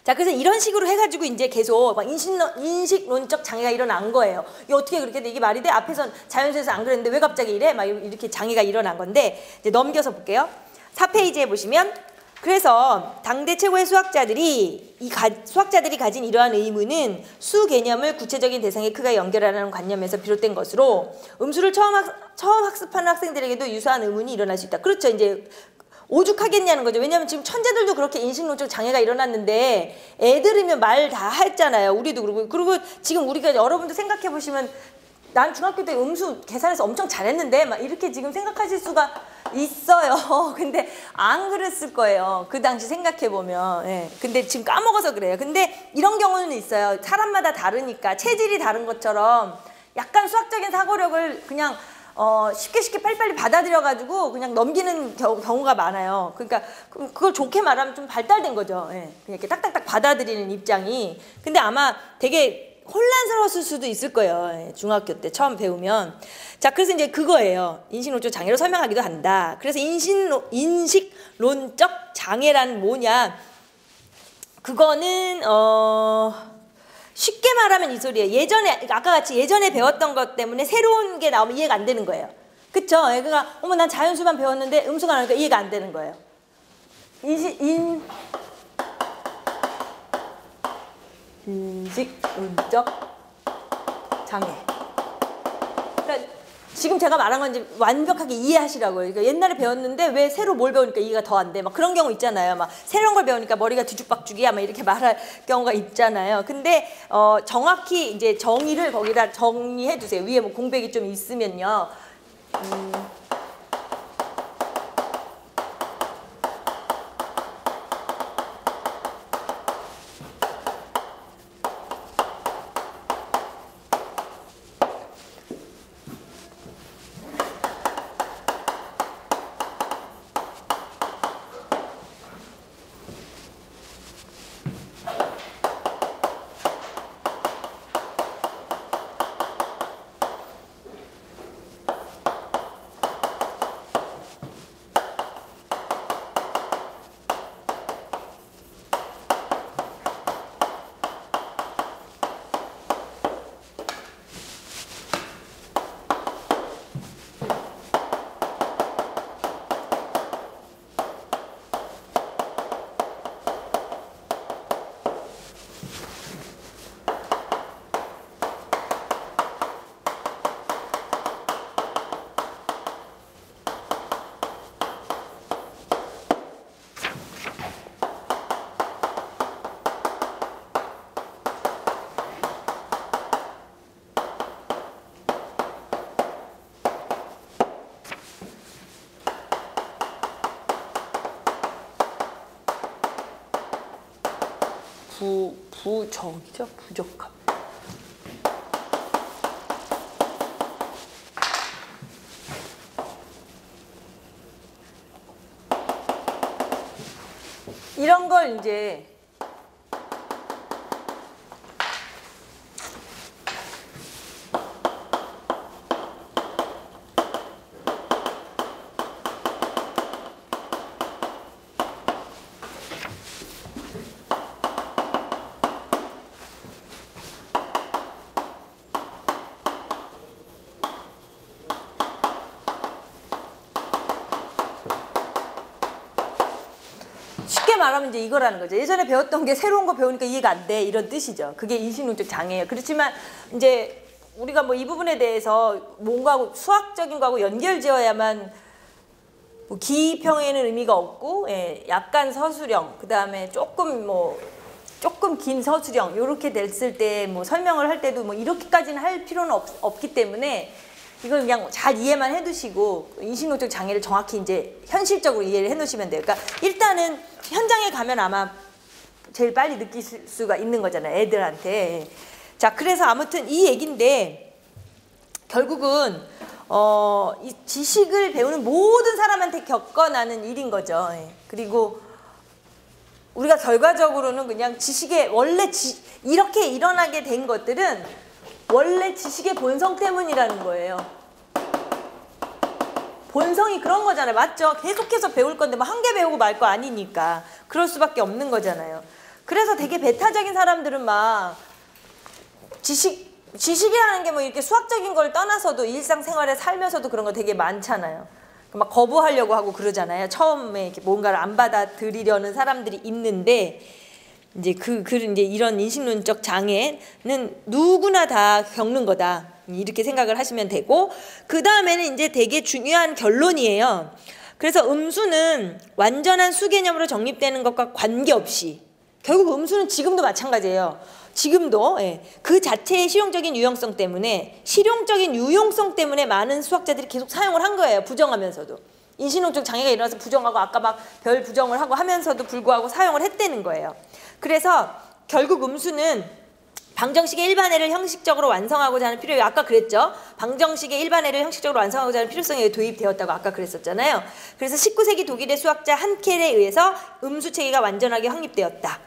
S1: 자, 그래서 이런 식으로 해가지고 이제 계속 막 인식론적 장애가 일어난 거예요. 이게 어떻게 그렇게 돼? 이게 말이 돼? 앞에선 자연수에서 안 그랬는데 왜 갑자기 이래? 막 이렇게 장애가 일어난 건데 이제 넘겨서 볼게요. 4페이지에 보시면 그래서 당대 최고의 수학자들이 수학자들이 가진 이러한 의문은 수 개념을 구체적인 대상의 크가 연결하라는 관념에서 비롯된 것으로 음수를 처음 학습하는 학생들에게도 유사한 의문이 일어날 수 있다. 그렇죠. 이제 오죽하겠냐는 거죠. 왜냐하면 지금 천재들도 그렇게 인식론적 장애가 일어났는데 애들이면 말 다 했잖아요. 우리도 그러고. 그리고 지금 우리가 여러분들 생각해 보시면 난 중학교 때 음수 계산해서 엄청 잘했는데 막 이렇게 지금 생각하실 수가 있어요. 근데 안 그랬을 거예요. 그 당시 생각해 보면. 예. 근데 지금 까먹어서 그래요. 근데 이런 경우는 있어요. 사람마다 다르니까 체질이 다른 것처럼 약간 수학적인 사고력을 그냥 쉽게 빨리빨리 받아들여가지고 그냥 넘기는 경우가 많아요. 그러니까 그걸 좋게 말하면 좀 발달된 거죠. 예. 그냥 이렇게 딱딱딱 받아들이는 입장이. 근데 아마 되게 혼란스러웠을 수도 있을 거예요. 예. 중학교 때 처음 배우면. 자, 그래서 이제 그거예요. 인식론적 장애로 설명하기도 한다. 그래서 인식론적 장애란 뭐냐? 그거는 쉽게 말하면 이 소리예요. 예전에 아까 같이 예전에 배웠던 것 때문에 새로운 게 나오면 이해가 안 되는 거예요. 그쵸? 그러니까 어머 난 자연수만 배웠는데 음수가 나오니까 이해가 안 되는 거예요. 인식운적 장애. 그러니까 지금 제가 말한 건 이제 완벽하게 이해하시라고요. 그러니까 옛날에 배웠는데 왜 새로 뭘 배우니까 이해가 더 안 돼. 막 그런 경우 있잖아요. 막 새로운 걸 배우니까 머리가 뒤죽박죽이야. 막 이렇게 말할 경우가 있잖아요. 근데 정확히 이제 정의를 거기다 정리해 두세요. 위에 뭐 공백이 좀 있으면요. 부적이죠? 부적합. 이런 걸 이제 쉽게 말하면 이제 이거라는 거죠. 예전에 배웠던 게 새로운 거 배우니까 이해가 안 돼. 이런 뜻이죠. 그게 인식능력 장애예요. 그렇지만 이제 우리가 뭐 이 부분에 대해서 뭔가 수학적인 거하고 연결 지어야만 뭐 기평에는 의미가 없고, 예, 약간 서술형, 그 다음에 조금 긴 서술형 이렇게 됐을 때 뭐 설명을 할 때도 뭐 이렇게까지는 할 필요는 없기 때문에 이걸 그냥 잘 이해만 해두시고 인식능력 장애를 정확히 이제 현실적으로 이해를 해놓으시면 돼요. 그러니까 일단은 현장에 가면 아마 제일 빨리 느낄 수가 있는 거잖아요, 애들한테. 자, 그래서 아무튼 이 얘기인데 결국은 이 지식을 배우는 모든 사람한테 겪어나는 일인 거죠. 예. 그리고 우리가 결과적으로는 그냥 지식의 원래 이렇게 일어나게 된 것들은 원래 지식의 본성 때문이라는 거예요. 본성이 그런 거잖아요. 맞죠? 계속해서 배울 건데 뭐 한 개 배우고 말 거 아니니까 그럴 수밖에 없는 거잖아요. 그래서 되게 배타적인 사람들은 막 지식이라는 게 뭐 이렇게 수학적인 걸 떠나서도 일상생활에 살면서도 그런 거 되게 많잖아요. 막 거부하려고 하고 그러잖아요. 처음에 이렇게 뭔가를 안 받아들이려는 사람들이 있는데 이제 이제 이런 인식론적 장애는 누구나 다 겪는 거다. 이렇게 생각을 하시면 되고, 그 다음에는 이제 되게 중요한 결론이에요. 그래서 음수는 완전한 수 개념으로 정립되는 것과 관계없이 결국 음수는 지금도 마찬가지예요. 지금도 그 자체의 실용적인 유용성 때문에 많은 수학자들이 계속 사용을 한 거예요. 부정하면서도. 인식능력 장애가 일어나서 부정하고 아까 막 별 부정을 하고 하면서도 불구하고 사용을 했다는 거예요. 그래서 결국 음수는 방정식의 일반회를 형식적으로 완성하고자 하는 필요가, 아까 그랬죠. 방정식의 일반회를 형식적으로 완성하고자 하는 필요성이 도입되었다고 아까 그랬었잖아요. 그래서 19세기 독일의 수학자 한켈에 의해서 음수체계가 완전하게 확립되었다.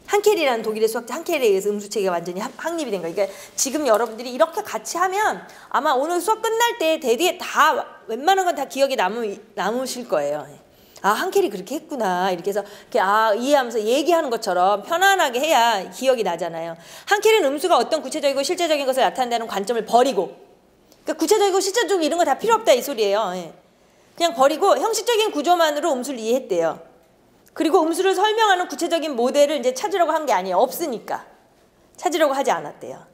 S1: 한켈이라는 독일의 수학자 한켈에 의해서 음수체계가 완전히 확립이 된 거예요. 그러니까 지금 여러분들이 이렇게 같이 하면 아마 오늘 수업 끝날 때 대뒤에 다 웬만한 건 다 기억에 남으실 거예요. 아, 한켈이 그렇게 했구나. 이렇게 해서 이렇게 이해하면서 얘기하는 것처럼 편안하게 해야 기억이 나잖아요. 한켈은 음수가 어떤 구체적이고 실제적인 것을 나타낸다는 관점을 버리고, 그러니까 구체적이고 실제적이고 이런 거 다 필요 없다 이 소리예요. 예. 그냥 버리고 형식적인 구조만으로 음수를 이해했대요. 그리고 음수를 설명하는 구체적인 모델을 이제 찾으려고 한 게 아니에요. 없으니까. 찾으려고 하지 않았대요.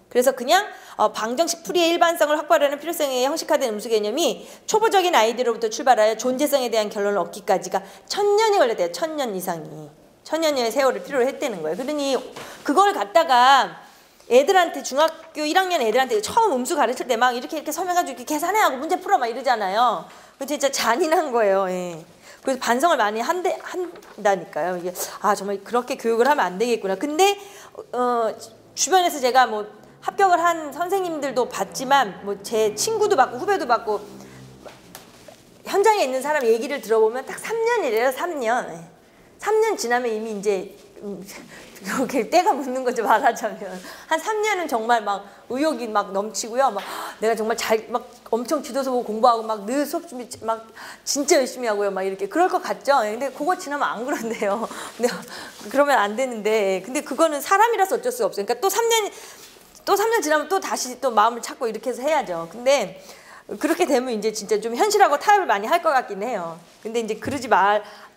S1: 그래서 그냥 방정식 풀이의 일반성을 확보하려는 필요성에 형식화된 음수 개념이 초보적인 아이디어로부터 출발하여 존재성에 대한 결론을 얻기까지가 1000년이 걸렸대요. 1000년 이상이. 1000년의 세월을 필요로 했다는 거예요. 그러니 그걸 갖다가 애들한테 중학교 1학년 애들한테 처음 음수 가르칠 때 막 이렇게 설명해가지고 이렇게 계산해하고 문제 풀어 막 이러잖아요. 진짜 잔인한 거예요. 예. 그래서 반성을 많이 한다니까요. 이게 정말 그렇게 교육을 하면 안 되겠구나. 근데 주변에서 제가 뭐 합격을 한 선생님들도 봤지만 뭐 제 친구도 봤고 후배도 봤고 현장에 있는 사람 얘기를 들어보면 딱 3년이래요. 3년. 3년 지나면 이미 이제 이렇게 때가 묻는 거죠, 말하자면. 한 3년은 정말 막 의욕이 막 넘치고요. 막 내가 정말 막 엄청 지도서 보고 공부하고 막 늘 수업 준비 막 진짜 열심히 하고요. 막 이렇게 그럴 것 같죠. 근데 그거 지나면 안 그런데요. 근데 그러면 안 되는데. 근데 그거는 사람이라서 어쩔 수가 없어요. 그러니까 또 3년 지나면 또 다시 또 마음을 찾고 이렇게 해서 해야죠. 근데 그렇게 되면 이제 진짜 좀 현실하고 타협을 많이 할 것 같긴 해요. 근데 이제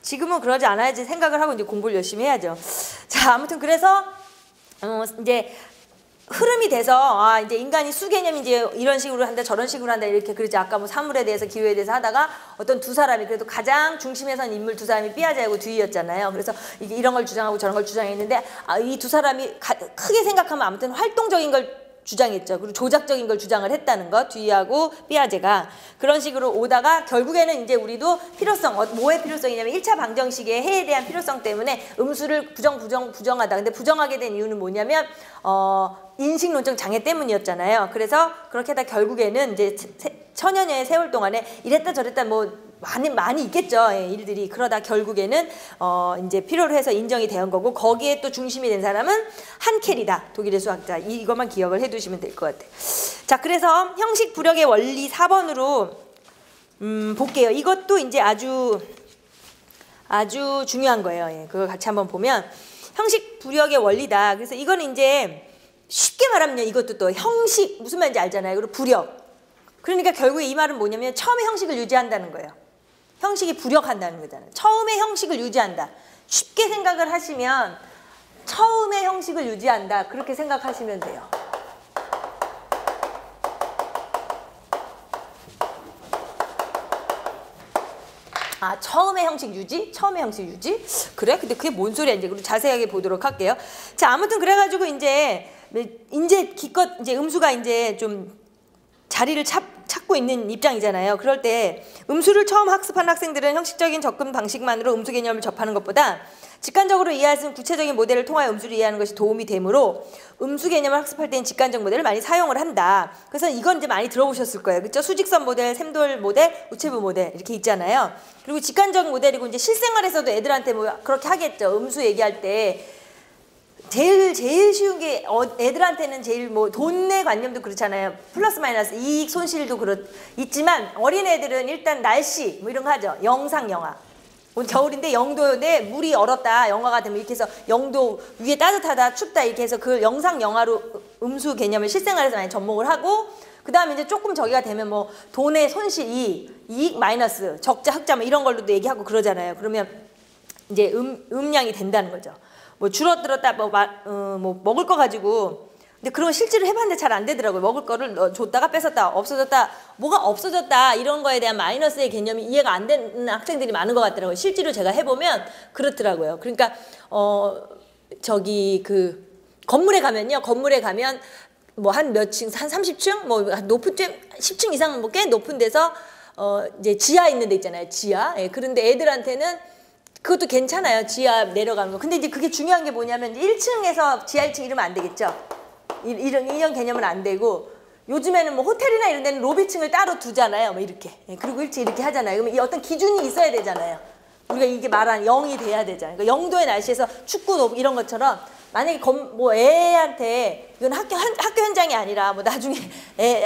S1: 지금은 그러지 않아야지 생각을 하고 이제 공부를 열심히 해야죠. 자, 아무튼 그래서 이제 흐름이 돼서 이제 인간이 수 개념이 이제 이런 식으로 한다 저런 식으로 한다 이렇게 그러지. 아까 뭐 사물에 대해서 기호에 대해서 하다가 어떤 두 사람이 그래도 가장 중심에 선 인물 두 사람이 삐아제하고 듀이였잖아요. 그래서 이게 이런 걸 주장하고 저런 걸 주장했는데 이 두 사람이 크게 생각하면 아무튼 활동적인 걸 주장했죠. 그리고 조작적인 걸 주장을 했다는 것, 듀이하고 삐아제가 그런 식으로 오다가 결국에는 이제 우리도 필요성, 뭐의 필요성이냐면 1차 방정식의 해에 대한 필요성 때문에 음수를 부정하다. 근데 부정하게 된 이유는 뭐냐면 인식론적 장애 때문이었잖아요. 그래서 그렇게 하다 결국에는 이제 천여년의 세월 동안에 이랬다 저랬다 뭐 많이 있겠죠. 일들이. 그러다 결국에는 이제 필요로 해서 인정이 된 거고 거기에 또 중심이 된 사람은 한켈이다. 독일의 수학자. 이것만 기억을 해두시면 될 것 같아요. 자, 그래서 형식 부력의 원리 4번으로 볼게요. 이것도 이제 아주 중요한 거예요. 그걸 같이 한번 보면 형식 부력의 원리다. 그래서 이거는 이제 쉽게 말하면 이것도 또 형식 무슨 말인지 알잖아요. 그리고 부력. 그러니까 결국에 이 말은 뭐냐면 처음에 형식을 유지한다는 거예요. 형식이 부력한다는 거잖아요. 처음에 형식을 유지한다. 쉽게 생각을 하시면 처음에 형식을 유지한다. 그렇게 생각하시면 돼요. 처음에 형식 유지? 처음에 형식 유지? 그래? 근데 그게 뭔 소리야? 이제 자세하게 보도록 할게요. 자, 아무튼 그래가지고 이제 기껏 이제 음수가 이제 좀 자리를 찾고 있는 입장이잖아요. 그럴 때 음수를 처음 학습한 학생들은 형식적인 접근 방식만으로 음수 개념을 접하는 것보다 직관적으로 이해할 수 있는 구체적인 모델을 통하여 음수를 이해하는 것이 도움이 되므로 음수 개념을 학습할 때는 직관적 모델을 많이 사용을 한다. 그래서 이건 이제 많이 들어보셨을 거예요. 그렇죠? 수직선 모델, 샘돌 모델, 우체부 모델 이렇게 있잖아요. 그리고 직관적 모델이고 이제 실생활에서도 애들한테 뭐 그렇게 하겠죠. 음수 얘기할 때 제일 쉬운 게 애들한테는 제일 뭐 돈의 관념도 그렇잖아요. 플러스 마이너스 이익 손실도 있지만 어린애들은 일단 날씨 뭐 이런 거 하죠. 영상 영하. 오늘 겨울인데 영도인데 물이 얼었다. 영하가 되면 이렇게 해서 영도 위에 따뜻하다 춥다 이렇게 해서 그 영상 영하로 음수 개념을 실생활에서 많이 접목을 하고 그 다음에 이제 조금 저기가 되면 뭐 돈의 손실 이익 마이너스 적자 흑자 뭐 이런 걸로도 얘기하고 그러잖아요. 그러면 이제 음량이 된다는 거죠. 뭐 줄어들었다 뭐 먹을 거 가지고 근데 그런 거 실제로 해봤는데 잘 안 되더라고요. 먹을 거를 줬다가 뺏었다 없어졌다 뭐가 없어졌다 이런 거에 대한 마이너스의 개념이 이해가 안 되는 학생들이 많은 것 같더라고요. 실제로 제가 해보면 그렇더라고요. 그러니까 저기 그 건물에 가면 뭐 한 몇 층, 한 30층 뭐 높은 10층 이상 뭐 꽤 높은 데서 이제 지하 있는 데 있잖아요. 지하. 예, 그런데 애들한테는 그것도 괜찮아요. 지하 내려가는 거. 근데 이제 그게 중요한 게 뭐냐면 1층에서 지하 1층 이러면 안 되겠죠. 이런 개념은 안 되고 요즘에는 뭐 호텔이나 이런 데는 로비층을 따로 두잖아요. 뭐 이렇게. 그리고 1층 이렇게 하잖아요. 그러면 이 어떤 기준이 있어야 되잖아요. 우리가 이게 말한 0이 돼야 되잖아요. 그러니까 영도의 날씨에서 축구 이런 것처럼 만약에 뭐 애한테 이건 학교 현장이 아니라 뭐 나중에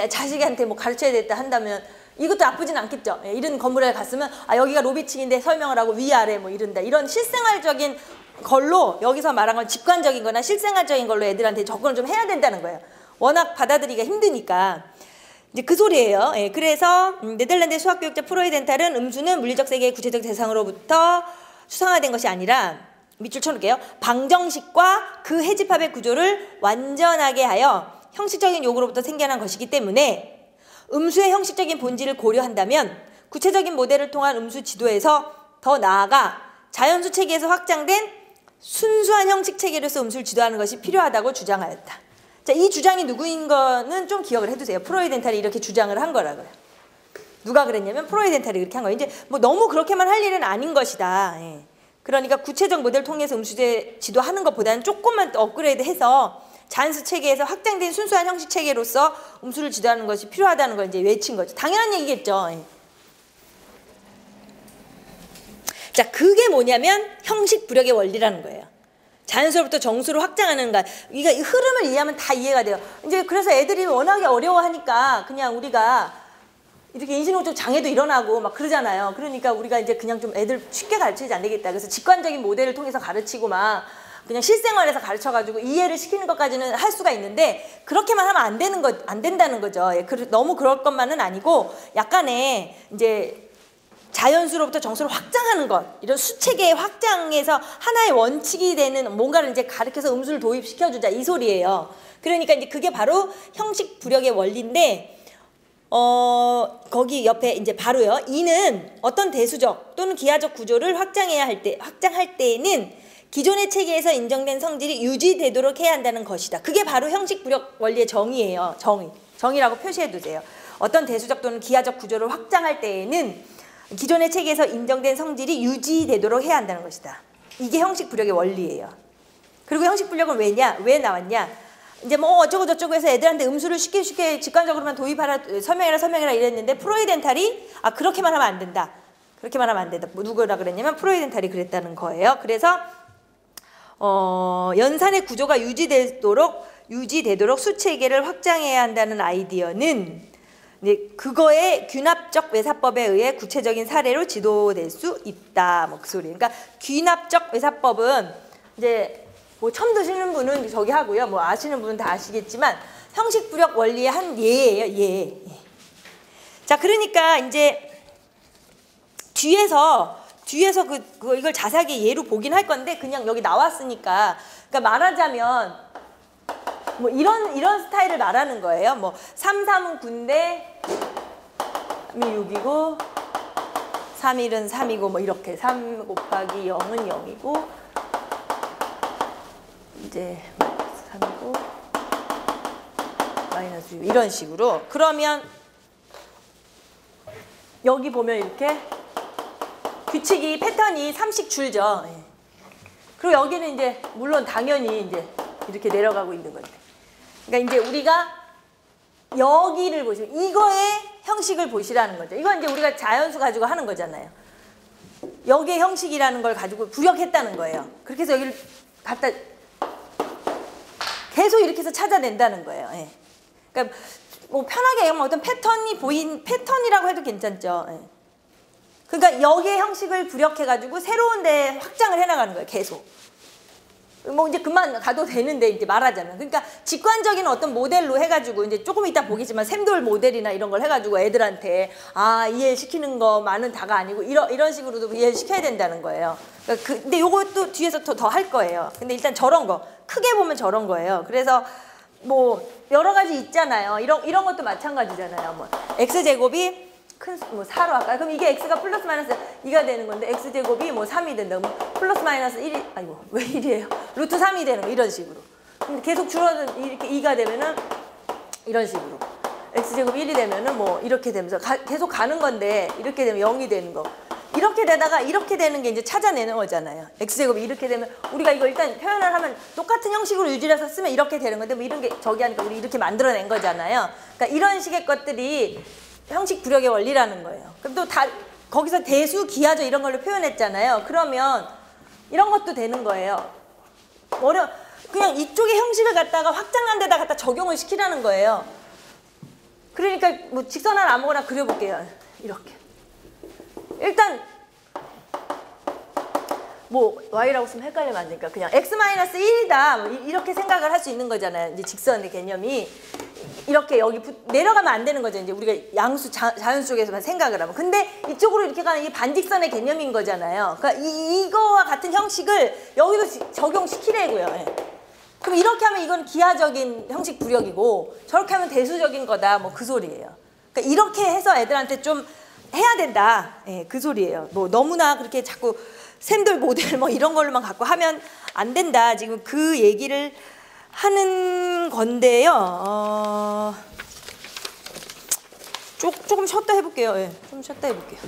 S1: 자식한테 뭐 가르쳐야 됐다 한다면 이것도 나쁘진 않겠죠. 예, 이런 건물에 갔으면 아 여기가 로비층인데 설명을 하고 위아래 뭐 이런다. 이런 실생활적인 걸로 여기서 말한 건 직관적인 거나 실생활적인 걸로 애들한테 접근을 좀 해야 된다는 거예요. 워낙 받아들이기가 힘드니까. 이제 그 소리예요. 예, 그래서 네덜란드 수학교육자 프로이덴탈은 음수는 물리적 세계의 구체적 대상으로부터 추상화된 것이 아니라 밑줄 쳐놓을게요. 방정식과 그 해집합의 구조를 완전하게 하여 형식적인 요구로부터 생겨난 것이기 때문에 음수의 형식적인 본질을 고려한다면 구체적인 모델을 통한 음수 지도에서 더 나아가 자연수 체계에서 확장된 순수한 형식 체계로서 음수를 지도하는 것이 필요하다고 주장하였다. 자, 이 주장이 누구인 거는 좀 기억을 해두세요. 프로이덴탈이 이렇게 주장을 한 거라고요. 누가 그랬냐면 프로이덴탈이 그렇게 한 거예요. 이제 뭐 너무 그렇게만 할 일은 아닌 것이다. 예. 그러니까 구체적 모델을 통해서 음수제 지도하는 것보다는 조금만 업그레이드해서 자연수 체계에서 확장된 순수한 형식 체계로서 음수를 지도하는 것이 필요하다는 걸 이제 외친 거죠. 당연한 얘기겠죠. 예. 자, 그게 뭐냐면 형식 부력의 원리라는 거예요. 자연수로부터 정수로 확장하는 것. 이 흐름을 이해하면 다 이해가 돼요. 이제 그래서 애들이 워낙에 어려워하니까 그냥 우리가 이렇게 인식능력 장애도 일어나고 막 그러잖아요. 그러니까 우리가 이제 그냥 좀 애들 쉽게 가르치지 안 되겠다. 그래서 직관적인 모델을 통해서 가르치고 막 그냥 실생활에서 가르쳐가지고 이해를 시키는 것까지는 할 수가 있는데 그렇게만 하면 안 된다는 거죠. 예, 너무 그럴 것만은 아니고 약간의 이제 자연수로부터 정수를 확장하는 것, 이런 수체계의 확장에서 하나의 원칙이 되는 뭔가를 이제 가르쳐서 음수를 도입시켜주자 이 소리예요. 그러니까 이제 그게 바로 형식 부력의 원리인데, 거기 옆에 이제 바로요. 이는 어떤 대수적 또는 기하적 구조를 확장할 때에는 기존의 체계에서 인정된 성질이 유지되도록 해야 한다는 것이다. 그게 바로 형식 부력 원리의 정의예요. 정의라고 표시해 두세요. 어떤 대수적 또는 기하적 구조를 확장할 때에는 기존의 체계에서 인정된 성질이 유지되도록 해야 한다는 것이다. 이게 형식 부력의 원리예요. 그리고 형식 부력은 왜 나왔냐? 이제 뭐 어쩌고 저쩌고 해서 애들한테 음수를 쉽게 직관적으로만 도입하라, 설명해라 이랬는데 프로이덴탈이 그렇게만 하면 안 된다. 그렇게만 하면 안 된다. 누구라 그랬냐면 프로이덴탈이 그랬다는 거예요. 그래서 연산의 구조가 유지되도록 수체계를 확장해야 한다는 아이디어는 그거의 귀납적 외사법에 의해 구체적인 사례로 지도될 수 있다. 뭐 그 소리. 그러니까 귀납적 외사법은 이제 뭐 처음 드시는 분은 저기 하고요. 뭐 아시는 분은 다 아시겠지만 형식 부력 원리의 한 예예요. 예. 자, 그러니까 이제 뒤에서 이걸 자세하게 예로 보긴 할 건데 그냥 여기 나왔으니까 그러니까 말하자면 뭐 이런 스타일을 말하는 거예요. 뭐 3, 3은 9인데 3이 6이고 3, 1은 3이고 뭐 이렇게 3 곱하기 0은 0이고 이제 3이고 마이너스 6 이런 식으로. 그러면 여기 보면 이렇게 규칙이 패턴이 3씩 줄죠. 예. 그리고 여기는 이제 물론 당연히 이제 이렇게 내려가고 있는 건데. 그러니까 이제 우리가 여기를 보시면 이거의 형식을 보시라는 거죠. 이건 이제 우리가 자연수 가지고 하는 거잖아요. 여기의 형식이라는 걸 가지고 부력했다는 거예요. 그렇게 해서 여기를 갖다 계속 이렇게 해서 찾아낸다는 거예요. 예. 그러니까 뭐 편하게 얘기하면 어떤 패턴이라고 해도 괜찮죠. 예. 그러니까 여기의 형식을 부력해가지고 새로운 데 확장을 해나가는 거예요. 계속. 뭐 이제 그만 가도 되는데 이제 말하자면 그러니까 직관적인 어떤 모델로 해가지고 이제 조금 이따 보겠지만 샘돌 모델이나 이런 걸 해가지고 애들한테 이해시키는 것만은 다가 아니고 이런 식으로도 이해를 시켜야 된다는 거예요. 그러니까 근데 요것도 뒤에서 더 할 거예요. 근데 일단 저런 거 크게 보면 저런 거예요. 그래서 뭐 여러 가지 있잖아요. 이런 것도 마찬가지잖아요. 뭐 x제곱이 뭐 4로 할까요? 그럼 이게 x가 플러스 마이너스 2가 되는 건데 x제곱이 뭐 3이 된다. 그럼 플러스 마이너스 1이 아이고 왜 1이에요? 루트 3이 되는 거 이런 식으로. 근데 계속 줄어든 이렇게 2가 되면은 이런 식으로. x제곱이 1이 되면은 뭐 이렇게 되면서 계속 가는 건데 이렇게 되면 0이 되는 거. 이렇게 되다가 이렇게 되는 게 이제 찾아내는 거잖아요. x제곱이 이렇게 되면 우리가 이거 일단 표현을 하면 똑같은 형식으로 유지해서 쓰면 이렇게 되는 건데 뭐 이런 게 저기 하니까 우리 이렇게 만들어낸 거잖아요. 그러니까 이런 식의 것들이 형식 부력의 원리라는 거예요. 그럼 또 거기서 대수, 기하죠 이런 걸로 표현했잖아요. 그러면 이런 것도 되는 거예요. 그냥 이쪽의 형식을 갖다가 확장한 데다 갖다 적용을 시키라는 거예요. 그러니까 뭐 직선 하나 아무거나 그려볼게요. 이렇게. 일단 뭐 y라고 쓰면 헷갈리면 안 되니까 그냥 x-1이다 뭐 이렇게 생각을 할 수 있는 거잖아요. 이제 직선의 개념이 이렇게 여기 내려가면 안 되는 거죠. 이제 우리가 양수 자연수 쪽에서만 생각을 하면. 근데 이쪽으로 이렇게 가는 이 반직선의 개념인 거잖아요. 그러니까 이거와 같은 형식을 여기도 적용시키래고요. 예. 그럼 이렇게 하면 이건 기하적인 형식 부력이고 저렇게 하면 대수적인 거다 뭐 그 소리예요. 그러니까 이렇게 해서 애들한테 좀 해야 된다. 예, 그 소리예요. 뭐 너무나 그렇게 자꾸 샌들 모델 뭐 이런 걸로만 갖고 하면 안 된다. 지금 그 얘기를 하는 건데요. 조금 쉬었다 해볼게요. 예, 좀 쉬었다 해볼게요.